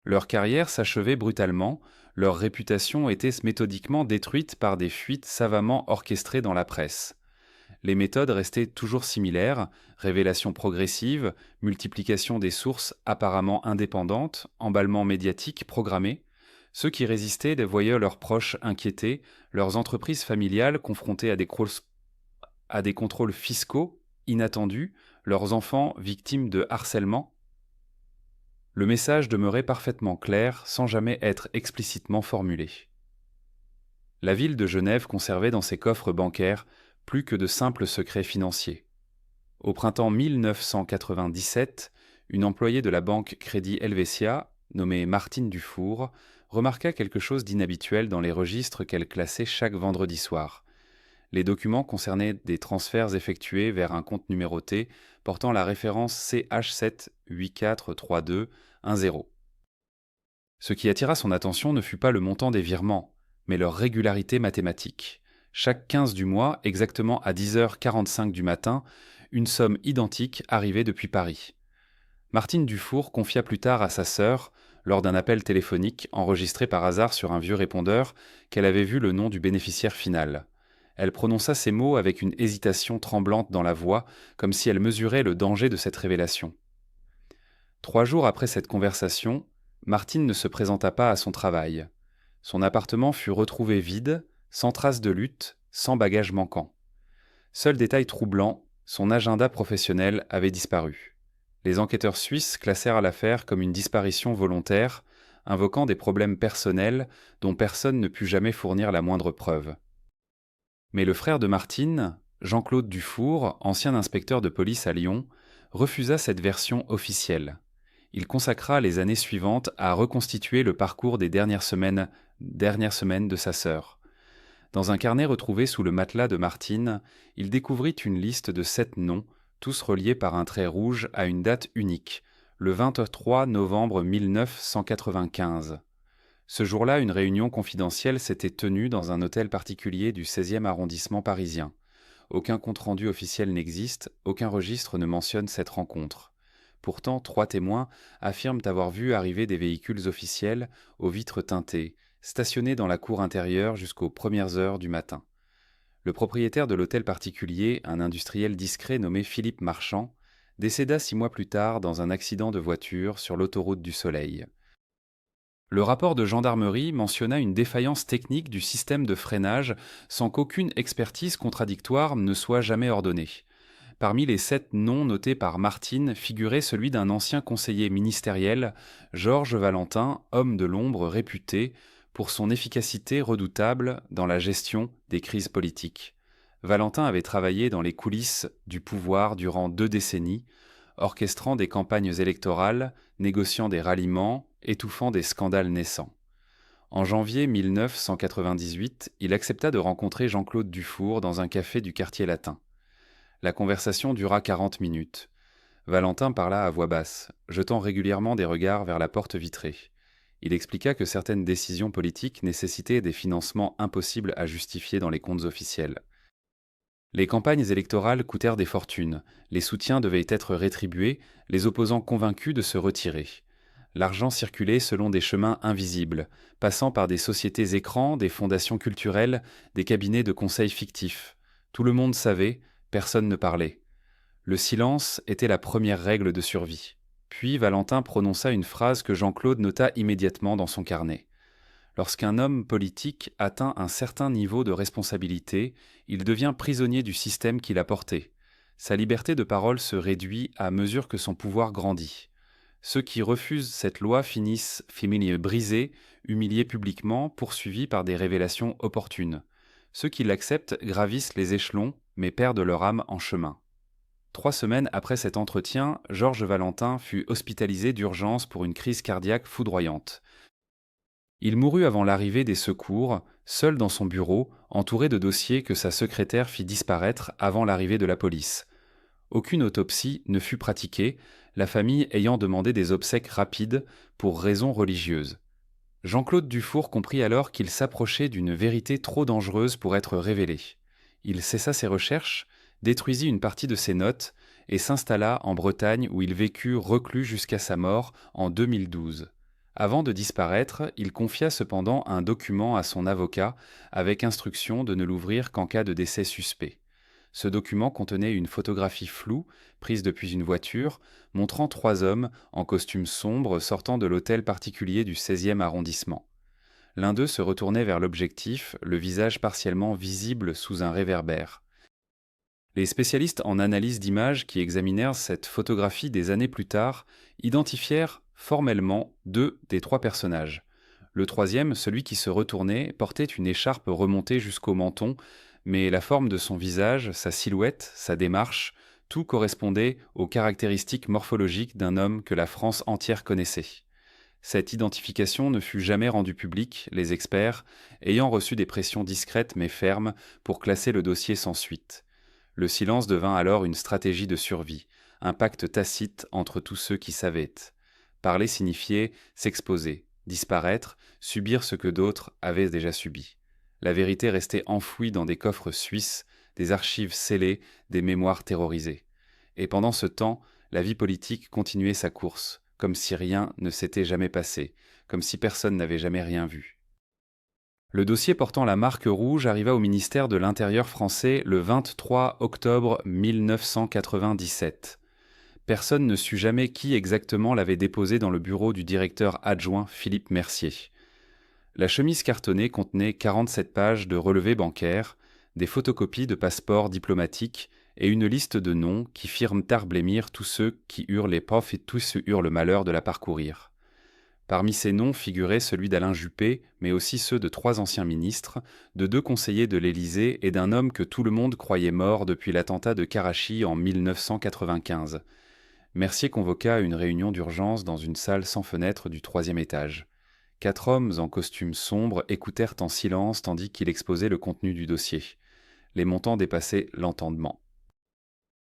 Leur carrière s'achevait brutalement, leur réputation était méthodiquement détruite par des fuites savamment orchestrées dans la presse. Les méthodes restaient toujours similaires, révélation progressive, multiplication des sources apparemment indépendantes, emballement médiatique programmé. Ceux qui résistaient les voyaient leurs proches inquiétés, leurs entreprises familiales confrontées à des contrôles fiscaux inattendus, leurs enfants victimes de harcèlement. Le message demeurait parfaitement clair sans jamais être explicitement formulé. La ville de Genève conservait dans ses coffres bancaires plus que de simples secrets financiers. Au printemps 1997, une employée de la banque Crédit Helvetia, nommée Martine Dufour, remarqua quelque chose d'inhabituel dans les registres qu'elle classait chaque vendredi soir. Les documents concernaient des transferts effectués vers un compte numéroté portant la référence CH7843210. Ce qui attira son attention ne fut pas le montant des virements, mais leur régularité mathématique. Chaque 15 du mois, exactement à 10h45 du matin, une somme identique arrivait depuis Paris. Martine Dufour confia plus tard à sa sœur, lors d'un appel téléphonique enregistré par hasard sur un vieux répondeur, qu'elle avait vu le nom du bénéficiaire final. Elle prononça ces mots avec une hésitation tremblante dans la voix, comme si elle mesurait le danger de cette révélation. 3 jours après cette conversation, Martine ne se présenta pas à son travail. Son appartement fut retrouvé vide, sans trace de lutte, sans bagage manquant. Seul détail troublant, son agenda professionnel avait disparu. Les enquêteurs suisses classèrent l'affaire comme une disparition volontaire, invoquant des problèmes personnels dont personne ne put jamais fournir la moindre preuve. Mais le frère de Martine, Jean-Claude Dufour, ancien inspecteur de police à Lyon, refusa cette version officielle. Il consacra les années suivantes à reconstituer le parcours des dernières semaines de sa sœur. Dans un carnet retrouvé sous le matelas de Martine, il découvrit une liste de 7 noms, tous reliés par un trait rouge à une date unique, le 23 novembre 1995. Ce jour-là, une réunion confidentielle s'était tenue dans un hôtel particulier du 16e arrondissement parisien. Aucun compte-rendu officiel n'existe, aucun registre ne mentionne cette rencontre. Pourtant, 3 témoins affirment avoir vu arriver des véhicules officiels aux vitres teintées, stationnés dans la cour intérieure jusqu'aux premières heures du matin. Le propriétaire de l'hôtel particulier, un industriel discret nommé Philippe Marchand, décéda 6 mois plus tard dans un accident de voiture sur l'autoroute du Soleil. Le rapport de gendarmerie mentionna une défaillance technique du système de freinage sans qu'aucune expertise contradictoire ne soit jamais ordonnée. Parmi les 7 noms notés par Martine figurait celui d'un ancien conseiller ministériel, Georges Valentin, homme de l'ombre réputé pour son efficacité redoutable dans la gestion des crises politiques. Valentin avait travaillé dans les coulisses du pouvoir durant 2 décennies, orchestrant des campagnes électorales, négociant des ralliements, étouffant des scandales naissants. En janvier 1998, il accepta de rencontrer Jean-Claude Dufour dans un café du quartier latin. La conversation dura 40 minutes. Valentin parla à voix basse, jetant régulièrement des regards vers la porte vitrée. Il expliqua que certaines décisions politiques nécessitaient des financements impossibles à justifier dans les comptes officiels. Les campagnes électorales coûtèrent des fortunes, les soutiens devaient être rétribués, les opposants convaincus de se retirer. L'argent circulait selon des chemins invisibles, passant par des sociétés écrans, des fondations culturelles, des cabinets de conseil fictifs. Tout le monde savait, personne ne parlait. Le silence était la première règle de survie. Puis Valentin prononça une phrase que Jean-Claude nota immédiatement dans son carnet. Lorsqu'un homme politique atteint un certain niveau de responsabilité, il devient prisonnier du système qu'il a porté. Sa liberté de parole se réduit à mesure que son pouvoir grandit. Ceux qui refusent cette loi finissent brisés, humiliés publiquement, poursuivis par des révélations opportunes. Ceux qui l'acceptent gravissent les échelons, mais perdent leur âme en chemin. 3 semaines après cet entretien, Georges Valentin fut hospitalisé d'urgence pour une crise cardiaque foudroyante. Il mourut avant l'arrivée des secours, seul dans son bureau, entouré de dossiers que sa secrétaire fit disparaître avant l'arrivée de la police. Aucune autopsie ne fut pratiquée, la famille ayant demandé des obsèques rapides pour raisons religieuses. Jean-Claude Dufour comprit alors qu'il s'approchait d'une vérité trop dangereuse pour être révélée. Il cessa ses recherches, détruisit une partie de ses notes et s'installa en Bretagne où il vécut reclus jusqu'à sa mort en 2012. Avant de disparaître, il confia cependant un document à son avocat avec instruction de ne l'ouvrir qu'en cas de décès suspect. Ce document contenait une photographie floue, prise depuis une voiture, montrant 3 hommes en costume sombre sortant de l'hôtel particulier du 16e arrondissement. L'un d'eux se retournait vers l'objectif, le visage partiellement visible sous un réverbère. Les spécialistes en analyse d'images qui examinèrent cette photographie des années plus tard identifièrent formellement 2 des 3 personnages. Le troisième, celui qui se retournait, portait une écharpe remontée jusqu'au menton, mais la forme de son visage, sa silhouette, sa démarche, tout correspondait aux caractéristiques morphologiques d'un homme que la France entière connaissait. Cette identification ne fut jamais rendue publique, les experts ayant reçu des pressions discrètes mais fermes pour classer le dossier sans suite. Le silence devint alors une stratégie de survie, un pacte tacite entre tous ceux qui savaient. Parler signifiait s'exposer, disparaître, subir ce que d'autres avaient déjà subi. La vérité restait enfouie dans des coffres suisses, des archives scellées, des mémoires terrorisées. Et pendant ce temps, la vie politique continuait sa course, comme si rien ne s'était jamais passé, comme si personne n'avait jamais rien vu. Le dossier portant la marque rouge arriva au ministère de l'Intérieur français le 23 octobre 1997. Personne ne sut jamais qui exactement l'avait déposé dans le bureau du directeur adjoint Philippe Mercier. La chemise cartonnée contenait 47 pages de relevés bancaires, des photocopies de passeports diplomatiques et une liste de noms qui firent tard blêmir tous ceux qui eurent les profs et tous eurent le malheur de la parcourir. Parmi ces noms figurait celui d'Alain Juppé, mais aussi ceux de 3 anciens ministres, de 2 conseillers de l'Élysée et d'un homme que tout le monde croyait mort depuis l'attentat de Karachi en 1995. Mercier convoqua une réunion d'urgence dans une salle sans fenêtre du 3e étage. 4 hommes en costume sombre écoutèrent en silence tandis qu'il exposait le contenu du dossier. Les montants dépassaient l'entendement.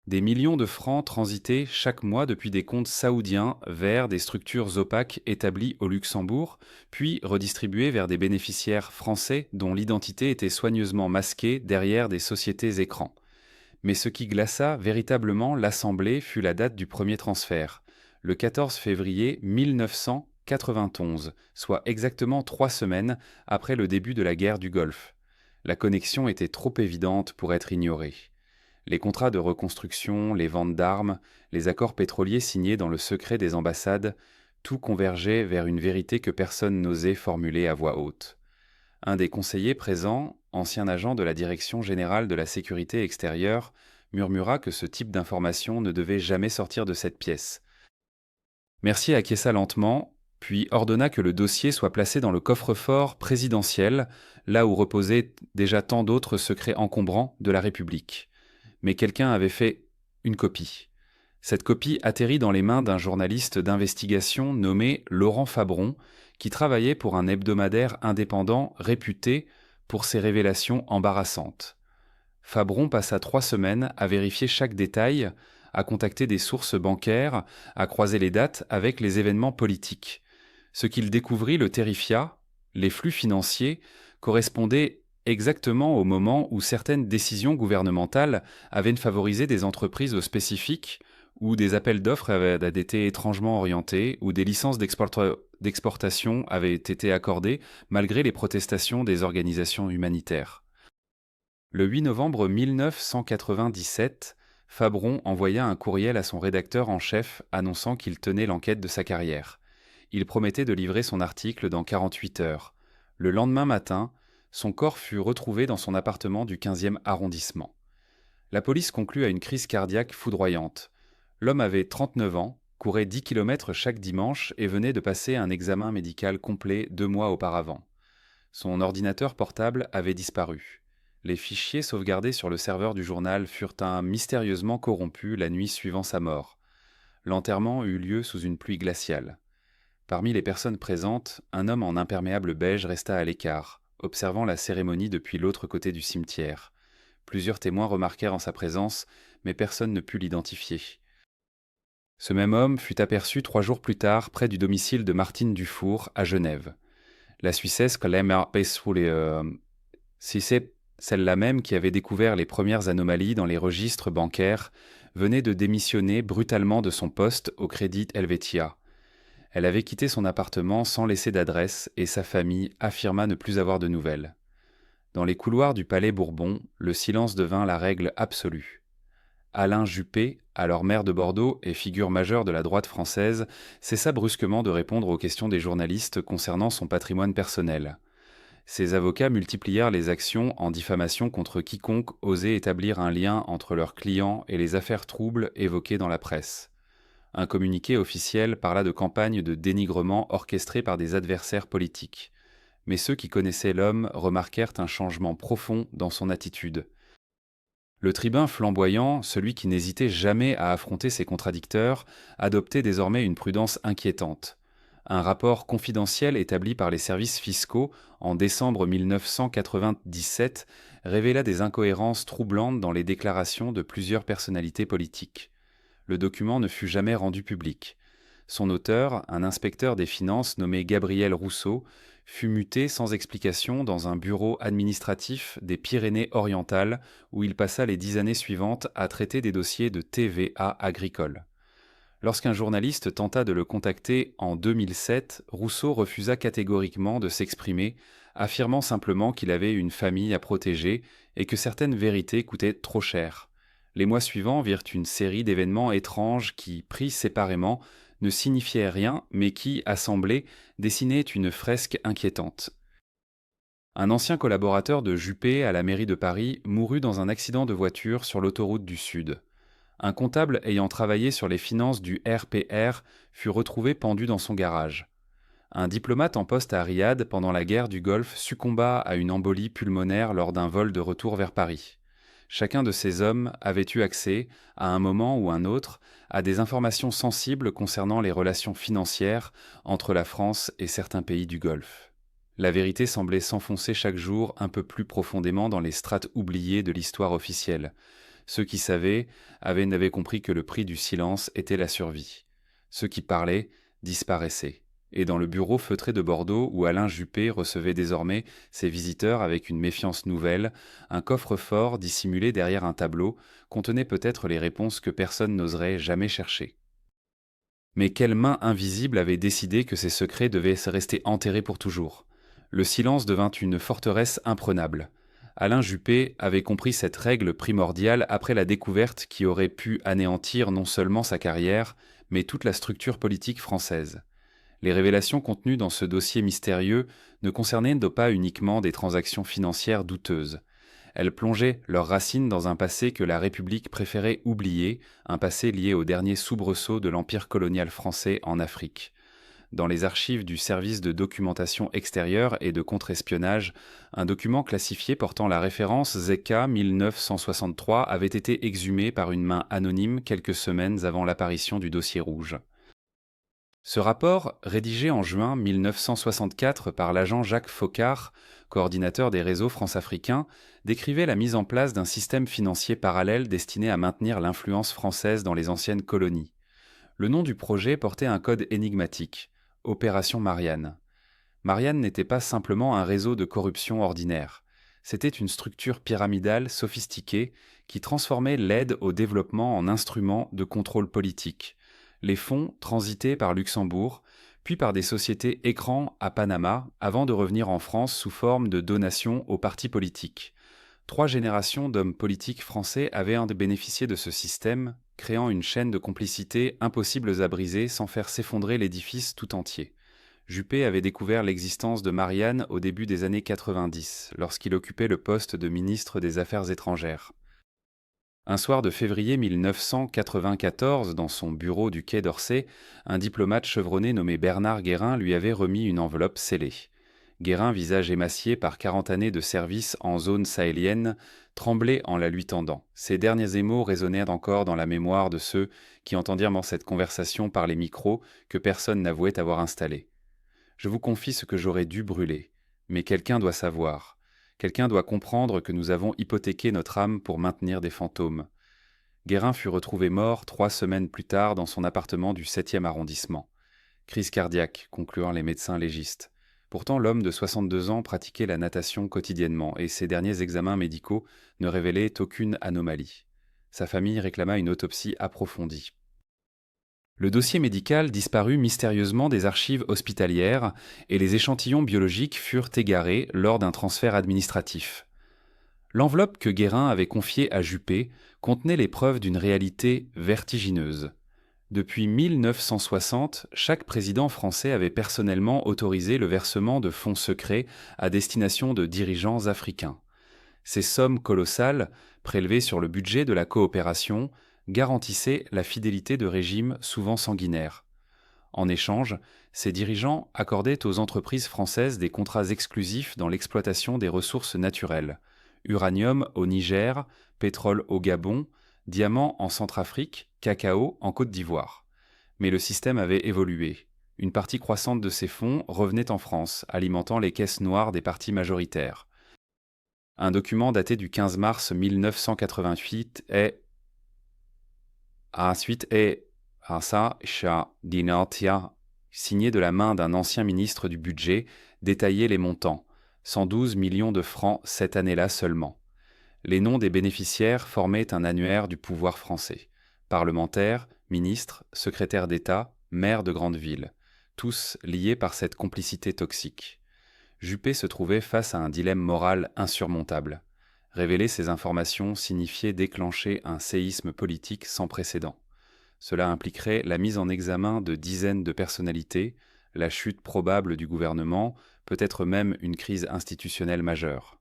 Des millions de francs transitaient chaque mois depuis des comptes saoudiens vers des structures opaques établies au Luxembourg, puis redistribués vers des bénéficiaires français dont l'identité était soigneusement masquée derrière des sociétés écrans. Mais ce qui glaça véritablement l'Assemblée fut la date du premier transfert, le 14 février 1991, soit exactement 3 semaines après le début de la guerre du Golfe. La connexion était trop évidente pour être ignorée. Les contrats de reconstruction, les ventes d'armes, les accords pétroliers signés dans le secret des ambassades, tout convergeait vers une vérité que personne n'osait formuler à voix haute. Un des conseillers présents, ancien agent de la Direction générale de la sécurité extérieure, murmura que ce type d'information ne devait jamais sortir de cette pièce. Mercier acquiesça lentement, puis ordonna que le dossier soit placé dans le coffre-fort présidentiel, là où reposaient déjà tant d'autres secrets encombrants de la République. Mais quelqu'un avait fait une copie. Cette copie atterrit dans les mains d'un journaliste d'investigation nommé Laurent Fabron, qui travaillait pour un hebdomadaire indépendant réputé pour ses révélations embarrassantes. Fabron passa 3 semaines à vérifier chaque détail, à contacter des sources bancaires, à croiser les dates avec les événements politiques. Ce qu'il découvrit le terrifia, les flux financiers correspondaient exactement au moment où certaines décisions gouvernementales avaient favorisé des entreprises spécifiques, où des appels d'offres avaient été étrangement orientés, où des licences d'exportation avaient été accordées malgré les protestations des organisations humanitaires. Le 8 novembre 1997, Fabron envoya un courriel à son rédacteur en chef annonçant qu'il tenait l'enquête de sa carrière. Il promettait de livrer son article dans 48 heures. Le lendemain matin, son corps fut retrouvé dans son appartement du 15e arrondissement. La police conclut à une crise cardiaque foudroyante. L'homme avait 39 ans, courait 10 km chaque dimanche et venait de passer un examen médical complet 2 mois auparavant. Son ordinateur portable avait disparu. Les fichiers sauvegardés sur le serveur du journal furent mystérieusement corrompus la nuit suivant sa mort. L'enterrement eut lieu sous une pluie glaciale. Parmi les personnes présentes, un homme en imperméable beige resta à l'écart, observant la cérémonie depuis l'autre côté du cimetière. Plusieurs témoins remarquèrent en sa présence, mais personne ne put l'identifier. Ce même homme fut aperçu 3 jours plus tard près du domicile de Martine Dufour, à Genève. La Suissesse si c'est celle-là même qui avait découvert les premières anomalies dans les registres bancaires, venait de démissionner brutalement de son poste au Crédit Helvetia. Elle avait quitté son appartement sans laisser d'adresse et sa famille affirma ne plus avoir de nouvelles. Dans les couloirs du Palais Bourbon, le silence devint la règle absolue. Alain Juppé, alors maire de Bordeaux et figure majeure de la droite française, cessa brusquement de répondre aux questions des journalistes concernant son patrimoine personnel. Ses avocats multiplièrent les actions en diffamation contre quiconque osait établir un lien entre leurs clients et les affaires troubles évoquées dans la presse. Un communiqué officiel parla de campagne de dénigrement orchestrée par des adversaires politiques. Mais ceux qui connaissaient l'homme remarquèrent un changement profond dans son attitude. Le tribun flamboyant, celui qui n'hésitait jamais à affronter ses contradicteurs, adoptait désormais une prudence inquiétante. Un rapport confidentiel établi par les services fiscaux en décembre 1997 révéla des incohérences troublantes dans les déclarations de plusieurs personnalités politiques. Le document ne fut jamais rendu public. Son auteur, un inspecteur des finances nommé Gabriel Rousseau, fut muté sans explication dans un bureau administratif des Pyrénées-Orientales où il passa les 10 années suivantes à traiter des dossiers de TVA agricole. Lorsqu'un journaliste tenta de le contacter en 2007, Rousseau refusa catégoriquement de s'exprimer, affirmant simplement qu'il avait une famille à protéger et que certaines vérités coûtaient trop cher. Les mois suivants virent une série d'événements étranges qui, pris séparément, ne signifiaient rien, mais qui, assemblés, dessinaient une fresque inquiétante. Un ancien collaborateur de Juppé à la mairie de Paris mourut dans un accident de voiture sur l'autoroute du Sud. Un comptable ayant travaillé sur les finances du RPR fut retrouvé pendu dans son garage. Un diplomate en poste à Riyad pendant la guerre du Golfe succomba à une embolie pulmonaire lors d'un vol de retour vers Paris. Chacun de ces hommes avait eu accès, à un moment ou un autre, à des informations sensibles concernant les relations financières entre la France et certains pays du Golfe. La vérité semblait s'enfoncer chaque jour un peu plus profondément dans les strates oubliées de l'histoire officielle. Ceux qui savaient n'avaient compris que le prix du silence était la survie. Ceux qui parlaient disparaissaient. et dans le bureau feutré de Bordeaux où Alain Juppé recevait désormais ses visiteurs avec une méfiance nouvelle, un coffre-fort dissimulé derrière un tableau contenait peut-être les réponses que personne n'oserait jamais chercher. Mais quelle main invisible avait décidé que ces secrets devaient rester enterrés pour toujours? Le silence devint une forteresse imprenable. Alain Juppé avait compris cette règle primordiale après la découverte qui aurait pu anéantir non seulement sa carrière, mais toute la structure politique française. Les révélations contenues dans ce dossier mystérieux ne concernaient pas uniquement des transactions financières douteuses. Elles plongeaient leurs racines dans un passé que la République préférait oublier, un passé lié au dernier soubresaut de l'empire colonial français en Afrique. Dans les archives du service de documentation extérieure et de contre-espionnage, un document classifié portant la référence ZK 1963 avait été exhumé par une main anonyme quelques semaines avant l'apparition du dossier rouge. Ce rapport, rédigé en juin 1964 par l'agent Jacques Faucard, coordinateur des réseaux france-africains, décrivait la mise en place d'un système financier parallèle destiné à maintenir l'influence française dans les anciennes colonies. Le nom du projet portait un code énigmatique, Opération Marianne. Marianne n'était pas simplement un réseau de corruption ordinaire. C'était une structure pyramidale sophistiquée qui transformait l'aide au développement en instrument de contrôle politique. Les fonds transitaient par Luxembourg, puis par des sociétés écrans à Panama, avant de revenir en France sous forme de donations aux partis politiques. 3 générations d'hommes politiques français avaient bénéficié de ce système, créant une chaîne de complicité impossible à briser sans faire s'effondrer l'édifice tout entier. Juppé avait découvert l'existence de Marianne au début des années 90, lorsqu'il occupait le poste de ministre des Affaires étrangères. Un soir de février 1994, dans son bureau du Quai d'Orsay, un diplomate chevronné nommé Bernard Guérin lui avait remis une enveloppe scellée. Guérin, visage émacié par 40 années de service en zone sahélienne, tremblait en la lui tendant. Ses derniers émaux résonnèrent encore dans la mémoire de ceux qui entendirent cette conversation par les micros que personne n'avouait avoir installés. Je vous confie ce que j'aurais dû brûler, mais quelqu'un doit savoir. Quelqu'un doit comprendre que nous avons hypothéqué notre âme pour maintenir des fantômes. Guérin fut retrouvé mort 3 semaines plus tard dans son appartement du 7e arrondissement. Crise cardiaque, conclurent les médecins légistes. Pourtant, l'homme de 62 ans pratiquait la natation quotidiennement et ses derniers examens médicaux ne révélaient aucune anomalie. Sa famille réclama une autopsie approfondie. Le dossier médical disparut mystérieusement des archives hospitalières et les échantillons biologiques furent égarés lors d'un transfert administratif. L'enveloppe que Guérin avait confiée à Juppé contenait les preuves d'une réalité vertigineuse. Depuis 1960, chaque président français avait personnellement autorisé le versement de fonds secrets à destination de dirigeants africains. Ces sommes colossales, prélevées sur le budget de la coopération, garantissaient la fidélité de régimes souvent sanguinaires. En échange, ces dirigeants accordaient aux entreprises françaises des contrats exclusifs dans l'exploitation des ressources naturelles. Uranium au Niger, pétrole au Gabon, diamants en Centrafrique, cacao en Côte d'Ivoire. Mais le système avait évolué. Une partie croissante de ces fonds revenait en France, alimentant les caisses noires des partis majoritaires. Un document daté du 15 mars 1988 est signé de la main d'un ancien ministre du budget, détaillait les montants, 112 millions de francs cette année-là seulement. Les noms des bénéficiaires formaient un annuaire du pouvoir français. Parlementaires, ministres, secrétaires d'État, maires de grandes villes, tous liés par cette complicité toxique. Juppé se trouvait face à un dilemme moral insurmontable. Révéler ces informations signifiait déclencher un séisme politique sans précédent. Cela impliquerait la mise en examen de dizaines de personnalités, la chute probable du gouvernement, peut-être même une crise institutionnelle majeure.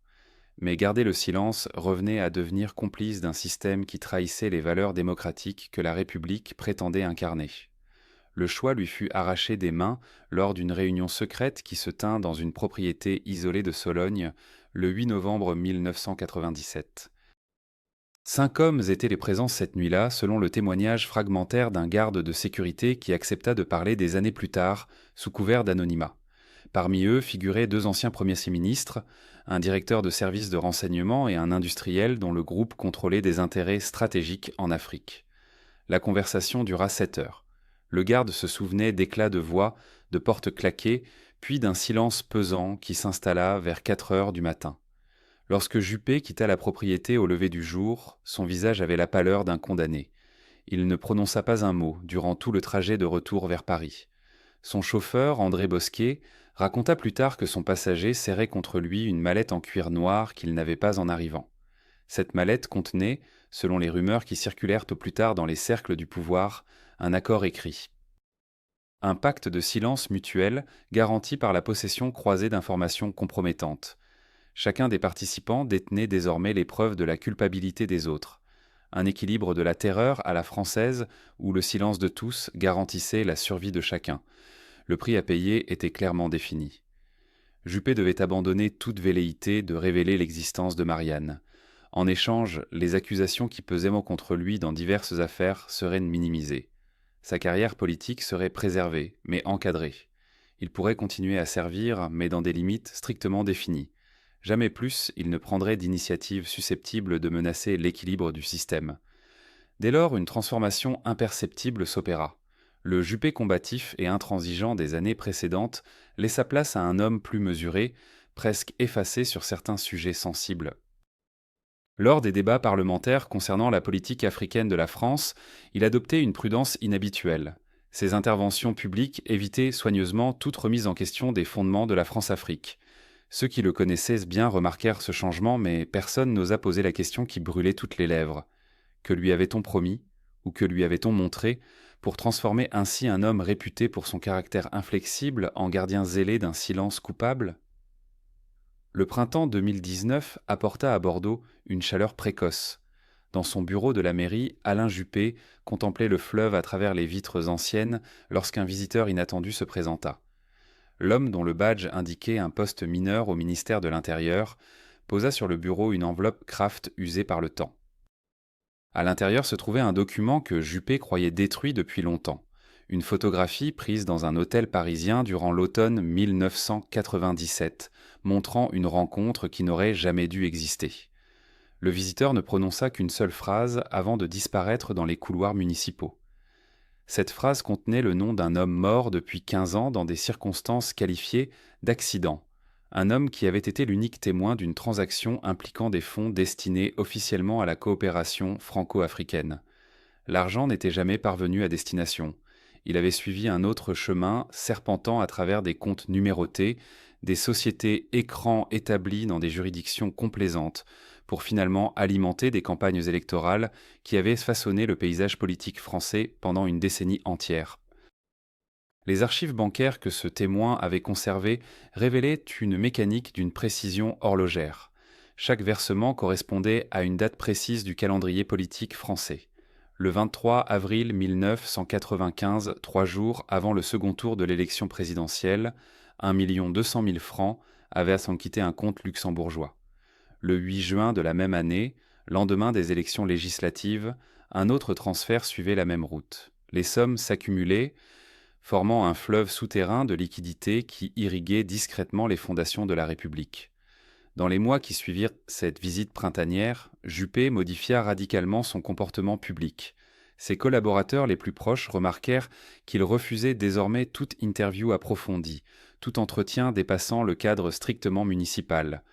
Mais garder le silence revenait à devenir complice d'un système qui trahissait les valeurs démocratiques que la République prétendait incarner. Le choix lui fut arraché des mains lors d'une réunion secrète qui se tint dans une propriété isolée de Sologne le 8 novembre 1997. 5 hommes étaient les présents cette nuit-là, selon le témoignage fragmentaire d'un garde de sécurité qui accepta de parler des années plus tard, sous couvert d'anonymat. Parmi eux figuraient 2 anciens premiers ministres, un directeur de service de renseignement et un industriel dont le groupe contrôlait des intérêts stratégiques en Afrique. La conversation dura 7 heures. Le garde se souvenait d'éclats de voix, de portes claquées, puis d'un silence pesant qui s'installa vers 4 heures du matin. Lorsque Juppé quitta la propriété au lever du jour, son visage avait la pâleur d'un condamné. Il ne prononça pas un mot durant tout le trajet de retour vers Paris. Son chauffeur, André Bosquet, raconta plus tard que son passager serrait contre lui une mallette en cuir noir qu'il n'avait pas en arrivant. Cette mallette contenait, selon les rumeurs qui circulèrent au plus tard dans les cercles du pouvoir, un accord écrit. Un pacte de silence mutuel garanti par la possession croisée d'informations compromettantes. Chacun des participants détenait désormais les preuves de la culpabilité des autres. Un équilibre de la terreur à la française où le silence de tous garantissait la survie de chacun. Le prix à payer était clairement défini. Juppé devait abandonner toute velléité de révéler l'existence de Marianne. En échange, les accusations qui pesaient contre lui dans diverses affaires seraient minimisées. Sa carrière politique serait préservée, mais encadrée. Il pourrait continuer à servir, mais dans des limites strictement définies. Jamais plus il ne prendrait d'initiatives susceptibles de menacer l'équilibre du système. Dès lors, une transformation imperceptible s'opéra. Le Juppé combatif et intransigeant des années précédentes laissa place à un homme plus mesuré, presque effacé sur certains sujets sensibles. Lors des débats parlementaires concernant la politique africaine de la France, il adoptait une prudence inhabituelle. Ses interventions publiques évitaient soigneusement toute remise en question des fondements de la France-Afrique. Ceux qui le connaissaient bien remarquèrent ce changement, mais personne n'osa poser la question qui brûlait toutes les lèvres. Que lui avait-on promis, ou que lui avait-on montré, pour transformer ainsi un homme réputé pour son caractère inflexible en gardien zélé d'un silence coupable ? Le printemps 2019 apporta à Bordeaux une chaleur précoce. Dans son bureau de la mairie, Alain Juppé contemplait le fleuve à travers les vitres anciennes lorsqu'un visiteur inattendu se présenta. L'homme dont le badge indiquait un poste mineur au ministère de l'Intérieur posa sur le bureau une enveloppe Kraft usée par le temps. À l'intérieur se trouvait un document que Juppé croyait détruit depuis longtemps. Une photographie prise dans un hôtel parisien durant l'automne 1997, montrant une rencontre qui n'aurait jamais dû exister. Le visiteur ne prononça qu'une seule phrase avant de disparaître dans les couloirs municipaux. Cette phrase contenait le nom d'un homme mort depuis 15 ans dans des circonstances qualifiées d'accident. Un homme qui avait été l'unique témoin d'une transaction impliquant des fonds destinés officiellement à la coopération franco-africaine. L'argent n'était jamais parvenu à destination. Il avait suivi un autre chemin serpentant à travers des comptes numérotés, des sociétés écrans établies dans des juridictions complaisantes, pour finalement alimenter des campagnes électorales qui avaient façonné le paysage politique français pendant une décennie entière. Les archives bancaires que ce témoin avait conservées révélaient une mécanique d'une précision horlogère. Chaque versement correspondait à une date précise du calendrier politique français. Le 23 avril 1995, 3 jours avant le second tour de l'élection présidentielle, 1 200 000 francs avaient à s'en quitter un compte luxembourgeois. Le 8 juin de la même année, lendemain des élections législatives, un autre transfert suivait la même route. Les sommes s'accumulaient, formant un fleuve souterrain de liquidités qui irriguait discrètement les fondations de la République. Dans les mois qui suivirent cette visite printanière, Juppé modifia radicalement son comportement public. Ses collaborateurs les plus proches remarquèrent qu'il refusait désormais toute interview approfondie, tout entretien dépassant le cadre strictement municipal.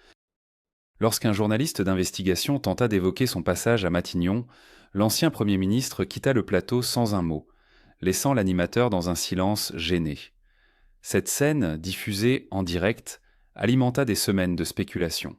Lorsqu'un journaliste d'investigation tenta d'évoquer son passage à Matignon, l'ancien Premier ministre quitta le plateau sans un mot, laissant l'animateur dans un silence gêné. Cette scène, diffusée en direct, alimenta des semaines de spéculation.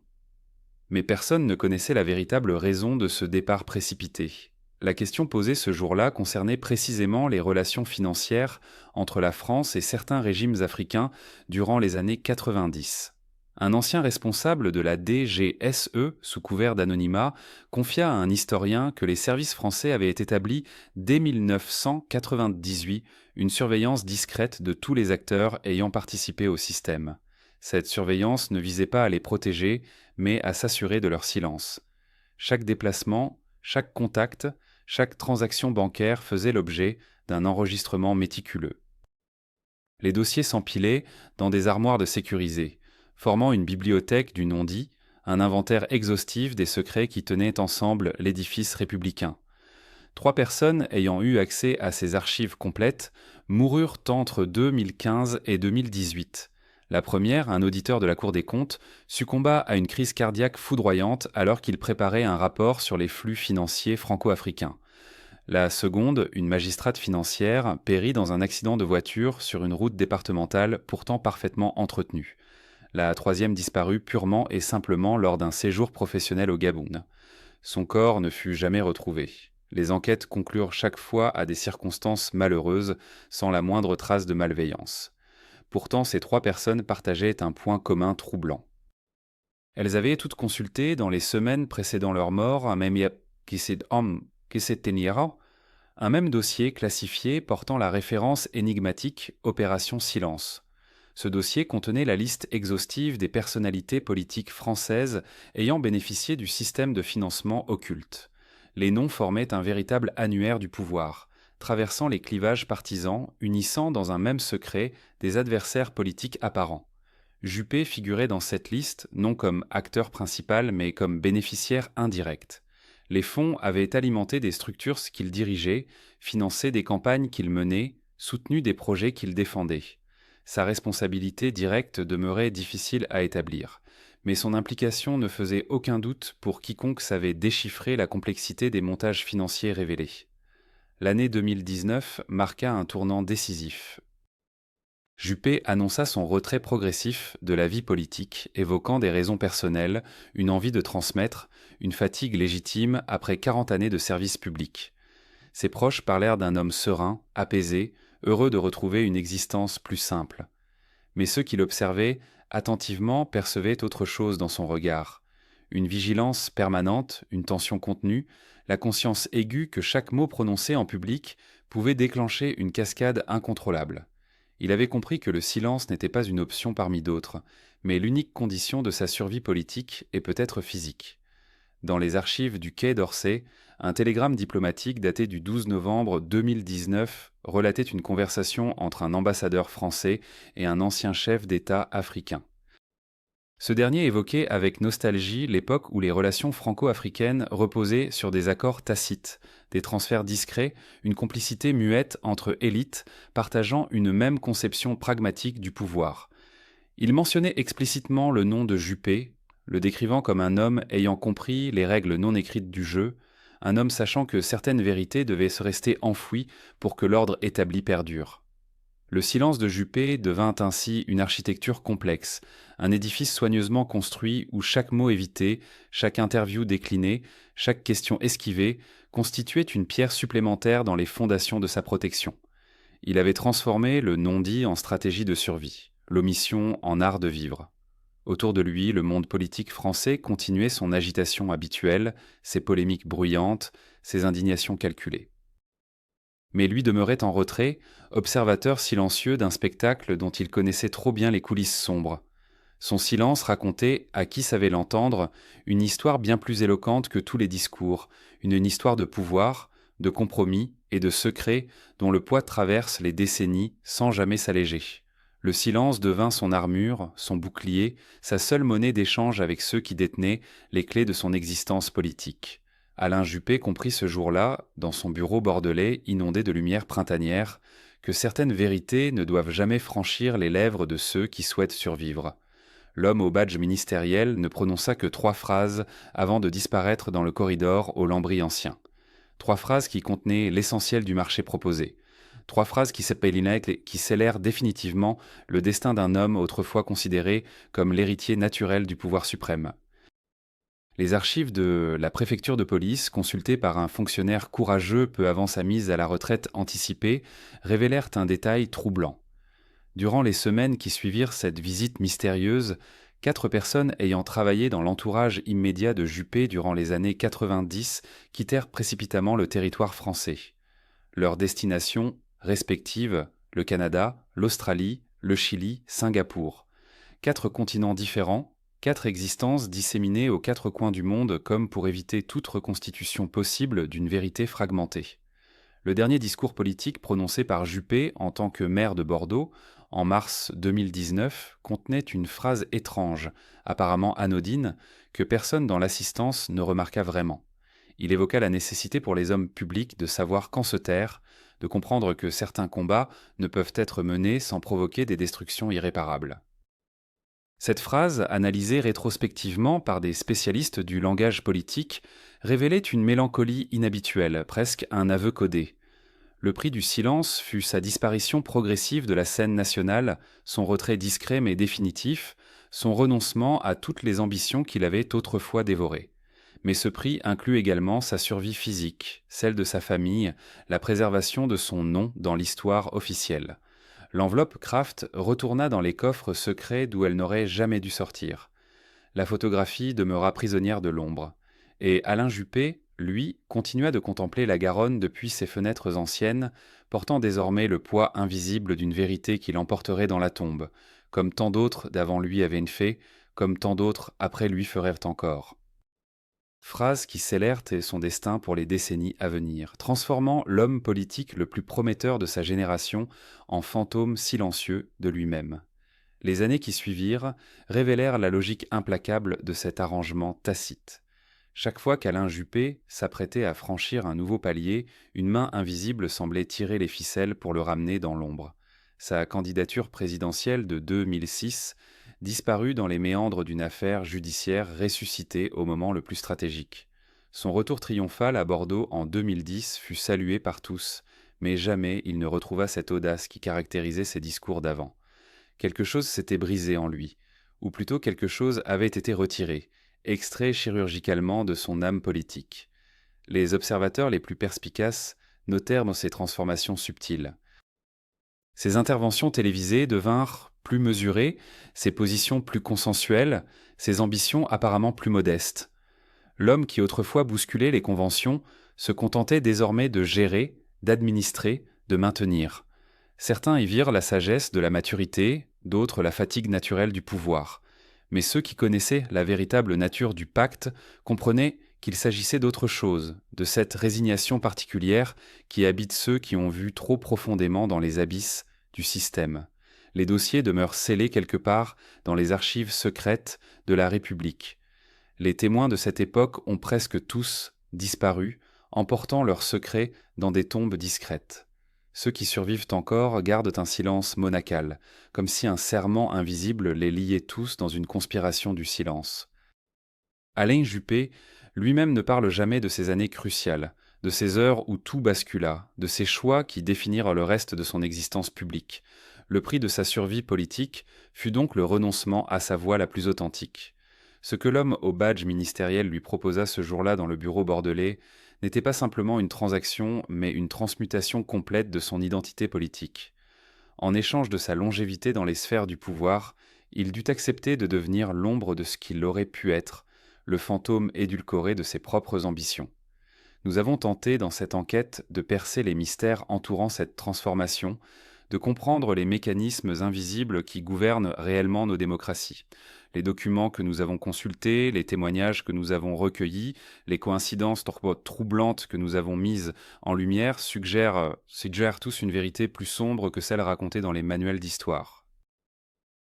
Mais personne ne connaissait la véritable raison de ce départ précipité. La question posée ce jour-là concernait précisément les relations financières entre la France et certains régimes africains durant les années 90. Un ancien responsable de la DGSE, sous couvert d'anonymat, confia à un historien que les services français avaient établi dès 1998 une surveillance discrète de tous les acteurs ayant participé au système. Cette surveillance ne visait pas à les protéger, mais à s'assurer de leur silence. Chaque déplacement, chaque contact, chaque transaction bancaire faisait l'objet d'un enregistrement méticuleux. Les dossiers s'empilaient dans des armoires de sécurisés, formant une bibliothèque du non-dit, un inventaire exhaustif des secrets qui tenaient ensemble l'édifice républicain. 3 personnes ayant eu accès à ces archives complètes moururent entre 2015 et 2018. La première, un auditeur de la Cour des comptes, succomba à une crise cardiaque foudroyante alors qu'il préparait un rapport sur les flux financiers franco-africains. La seconde, une magistrate financière, périt dans un accident de voiture sur une route départementale pourtant parfaitement entretenue. La troisième disparut purement et simplement lors d'un séjour professionnel au Gabon. Son corps ne fut jamais retrouvé. Les enquêtes conclurent chaque fois à des circonstances malheureuses, sans la moindre trace de malveillance. Pourtant, ces 3 personnes partageaient un point commun troublant. Elles avaient toutes consulté, dans les semaines précédant leur mort, un même dossier classifié portant la référence énigmatique Opération Silence. Ce dossier contenait la liste exhaustive des personnalités politiques françaises ayant bénéficié du système de financement occulte. Les noms formaient un véritable annuaire du pouvoir, traversant les clivages partisans, unissant dans un même secret des adversaires politiques apparents. Juppé figurait dans cette liste non comme acteur principal mais comme bénéficiaire indirect. Les fonds avaient alimenté des structures qu'il dirigeait, financé des campagnes qu'il menait, soutenu des projets qu'il défendait. Sa responsabilité directe demeurait difficile à établir, mais son implication ne faisait aucun doute pour quiconque savait déchiffrer la complexité des montages financiers révélés. L'année 2019 marqua un tournant décisif. Juppé annonça son retrait progressif de la vie politique, évoquant des raisons personnelles, une envie de transmettre, une fatigue légitime après 40 années de service public. Ses proches parlèrent d'un homme serein, apaisé, heureux de retrouver une existence plus simple. Mais ceux qui l'observaient attentivement percevaient autre chose dans son regard. Une vigilance permanente, une tension contenue, la conscience aiguë que chaque mot prononcé en public pouvait déclencher une cascade incontrôlable. Il avait compris que le silence n'était pas une option parmi d'autres, mais l'unique condition de sa survie politique et peut-être physique. Dans les archives du Quai d'Orsay, un télégramme diplomatique daté du 12 novembre 2019 relatait une conversation entre un ambassadeur français et un ancien chef d'État africain. Ce dernier évoquait avec nostalgie l'époque où les relations franco-africaines reposaient sur des accords tacites, des transferts discrets, une complicité muette entre élites partageant une même conception pragmatique du pouvoir. Il mentionnait explicitement le nom de Juppé, le décrivant comme un homme ayant compris les règles non écrites du jeu, un homme sachant que certaines vérités devaient se rester enfouies pour que l'ordre établi perdure. Le silence de Juppé devint ainsi une architecture complexe, un édifice soigneusement construit où chaque mot évité, chaque interview déclinée, chaque question esquivée constituait une pierre supplémentaire dans les fondations de sa protection. Il avait transformé le non-dit en stratégie de survie, l'omission en art de vivre. Autour de lui, le monde politique français continuait son agitation habituelle, ses polémiques bruyantes, ses indignations calculées. Mais lui demeurait en retrait, observateur silencieux d'un spectacle dont il connaissait trop bien les coulisses sombres. Son silence racontait, à qui savait l'entendre, une histoire bien plus éloquente que tous les discours, une histoire de pouvoir, de compromis et de secrets dont le poids traverse les décennies sans jamais s'alléger. Le silence devint son armure, son bouclier, sa seule monnaie d'échange avec ceux qui détenaient les clés de son existence politique. Alain Juppé comprit ce jour-là, dans son bureau bordelais inondé de lumière printanière, que certaines vérités ne doivent jamais franchir les lèvres de ceux qui souhaitent survivre. L'homme au badge ministériel ne prononça que 3 phrases avant de disparaître dans le corridor au lambris ancien. 3 phrases qui contenaient l'essentiel du marché proposé. 3 phrases qui scellèrent définitivement le destin d'un homme autrefois considéré comme l'héritier naturel du pouvoir suprême. Les archives de la préfecture de police, consultées par un fonctionnaire courageux peu avant sa mise à la retraite anticipée, révélèrent un détail troublant. Durant les semaines qui suivirent cette visite mystérieuse, 4 personnes ayant travaillé dans l'entourage immédiat de Juppé durant les années 90 quittèrent précipitamment le territoire français. Leurs destinations respectives, le Canada, l'Australie, le Chili, Singapour. 4 continents différents, 4 existences disséminées aux 4 coins du monde comme pour éviter toute reconstitution possible d'une vérité fragmentée. Le dernier discours politique prononcé par Juppé en tant que maire de Bordeaux, en mars 2019, contenait une phrase étrange, apparemment anodine, que personne dans l'assistance ne remarqua vraiment. Il évoqua la nécessité pour les hommes publics de savoir quand se taire, de comprendre que certains combats ne peuvent être menés sans provoquer des destructions irréparables. Cette phrase, analysée rétrospectivement par des spécialistes du langage politique, révélait une mélancolie inhabituelle, presque un aveu codé. Le prix du silence fut sa disparition progressive de la scène nationale, son retrait discret mais définitif, son renoncement à toutes les ambitions qu'il avait autrefois dévorées. Mais ce prix inclut également sa survie physique, celle de sa famille, la préservation de son nom dans l'histoire officielle. L'enveloppe Kraft retourna dans les coffres secrets d'où elle n'aurait jamais dû sortir. La photographie demeura prisonnière de l'ombre. Et Alain Juppé, lui, continua de contempler la Garonne depuis ses fenêtres anciennes, portant désormais le poids invisible d'une vérité qui l'emporterait dans la tombe, comme tant d'autres d'avant lui avaient fait, comme tant d'autres après lui feraient encore. Phrase qui scellèrent son destin pour les décennies à venir, transformant l'homme politique le plus prometteur de sa génération en fantôme silencieux de lui-même. Les années qui suivirent révélèrent la logique implacable de cet arrangement tacite. Chaque fois qu'Alain Juppé s'apprêtait à franchir un nouveau palier, une main invisible semblait tirer les ficelles pour le ramener dans l'ombre. Sa candidature présidentielle de 2006 disparut dans les méandres d'une affaire judiciaire ressuscitée au moment le plus stratégique. Son retour triomphal à Bordeaux en 2010 fut salué par tous, mais jamais il ne retrouva cette audace qui caractérisait ses discours d'avant. Quelque chose s'était brisé en lui, ou plutôt quelque chose avait été retiré, extrait chirurgicalement de son âme politique. Les observateurs les plus perspicaces notèrent dans ces transformations subtiles. Ses interventions télévisées devinrent plus mesurées, ses positions plus consensuelles, ses ambitions apparemment plus modestes. L'homme qui autrefois bousculait les conventions se contentait désormais de gérer, d'administrer, de maintenir. Certains y virent la sagesse de la maturité, d'autres la fatigue naturelle du pouvoir. Mais ceux qui connaissaient la véritable nature du pacte comprenaient qu'il s'agissait d'autre chose, de cette résignation particulière qui habite ceux qui ont vu trop profondément dans les abysses du système. Les dossiers demeurent scellés quelque part dans les archives secrètes de la République. Les témoins de cette époque ont presque tous disparu, emportant leurs secrets dans des tombes discrètes. Ceux qui survivent encore gardent un silence monacal, comme si un serment invisible les liait tous dans une conspiration du silence. Alain Juppé lui-même ne parle jamais de ces années cruciales, de ces heures où tout bascula, de ces choix qui définirent le reste de son existence publique. Le prix de sa survie politique fut donc le renoncement à sa voix la plus authentique. Ce que l'homme au badge ministériel lui proposa ce jour-là dans le bureau bordelais n'était pas simplement une transaction, mais une transmutation complète de son identité politique. En échange de sa longévité dans les sphères du pouvoir, il dut accepter de devenir l'ombre de ce qu'il aurait pu être, le fantôme édulcoré de ses propres ambitions. Nous avons tenté dans cette enquête de percer les mystères entourant cette transformation, de comprendre les mécanismes invisibles qui gouvernent réellement nos démocraties. Les documents que nous avons consultés, les témoignages que nous avons recueillis, les coïncidences troublantes que nous avons mises en lumière suggèrent tous une vérité plus sombre que celle racontée dans les manuels d'histoire.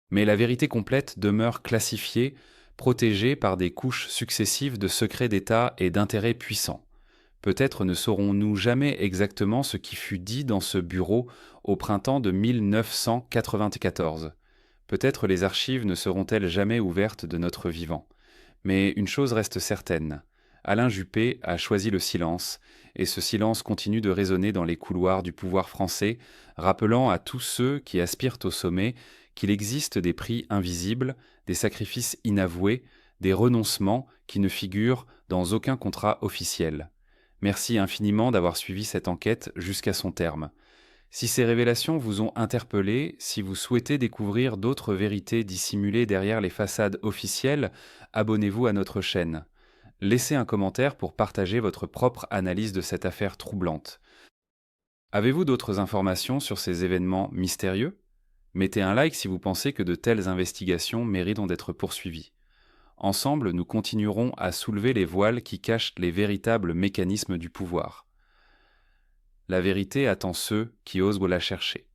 Mais la vérité complète demeure classifiée, protégée par des couches successives de secrets d'État et d'intérêts puissants. Peut-être ne saurons-nous jamais exactement ce qui fut dit dans ce bureau au printemps de 1994. Peut-être les archives ne seront-elles jamais ouvertes de notre vivant. Mais une chose reste certaine, Alain Juppé a choisi le silence, et ce silence continue de résonner dans les couloirs du pouvoir français, rappelant à tous ceux qui aspirent au sommet qu'il existe des prix invisibles, des sacrifices inavoués, des renoncements qui ne figurent dans aucun contrat officiel. Merci infiniment d'avoir suivi cette enquête jusqu'à son terme. Si ces révélations vous ont interpellé, si vous souhaitez découvrir d'autres vérités dissimulées derrière les façades officielles, abonnez-vous à notre chaîne. Laissez un commentaire pour partager votre propre analyse de cette affaire troublante. Avez-vous d'autres informations sur ces événements mystérieux ? Mettez un like si vous pensez que de telles investigations méritent d'être poursuivies. Ensemble, nous continuerons à soulever les voiles qui cachent les véritables mécanismes du pouvoir. La vérité attend ceux qui osent la chercher.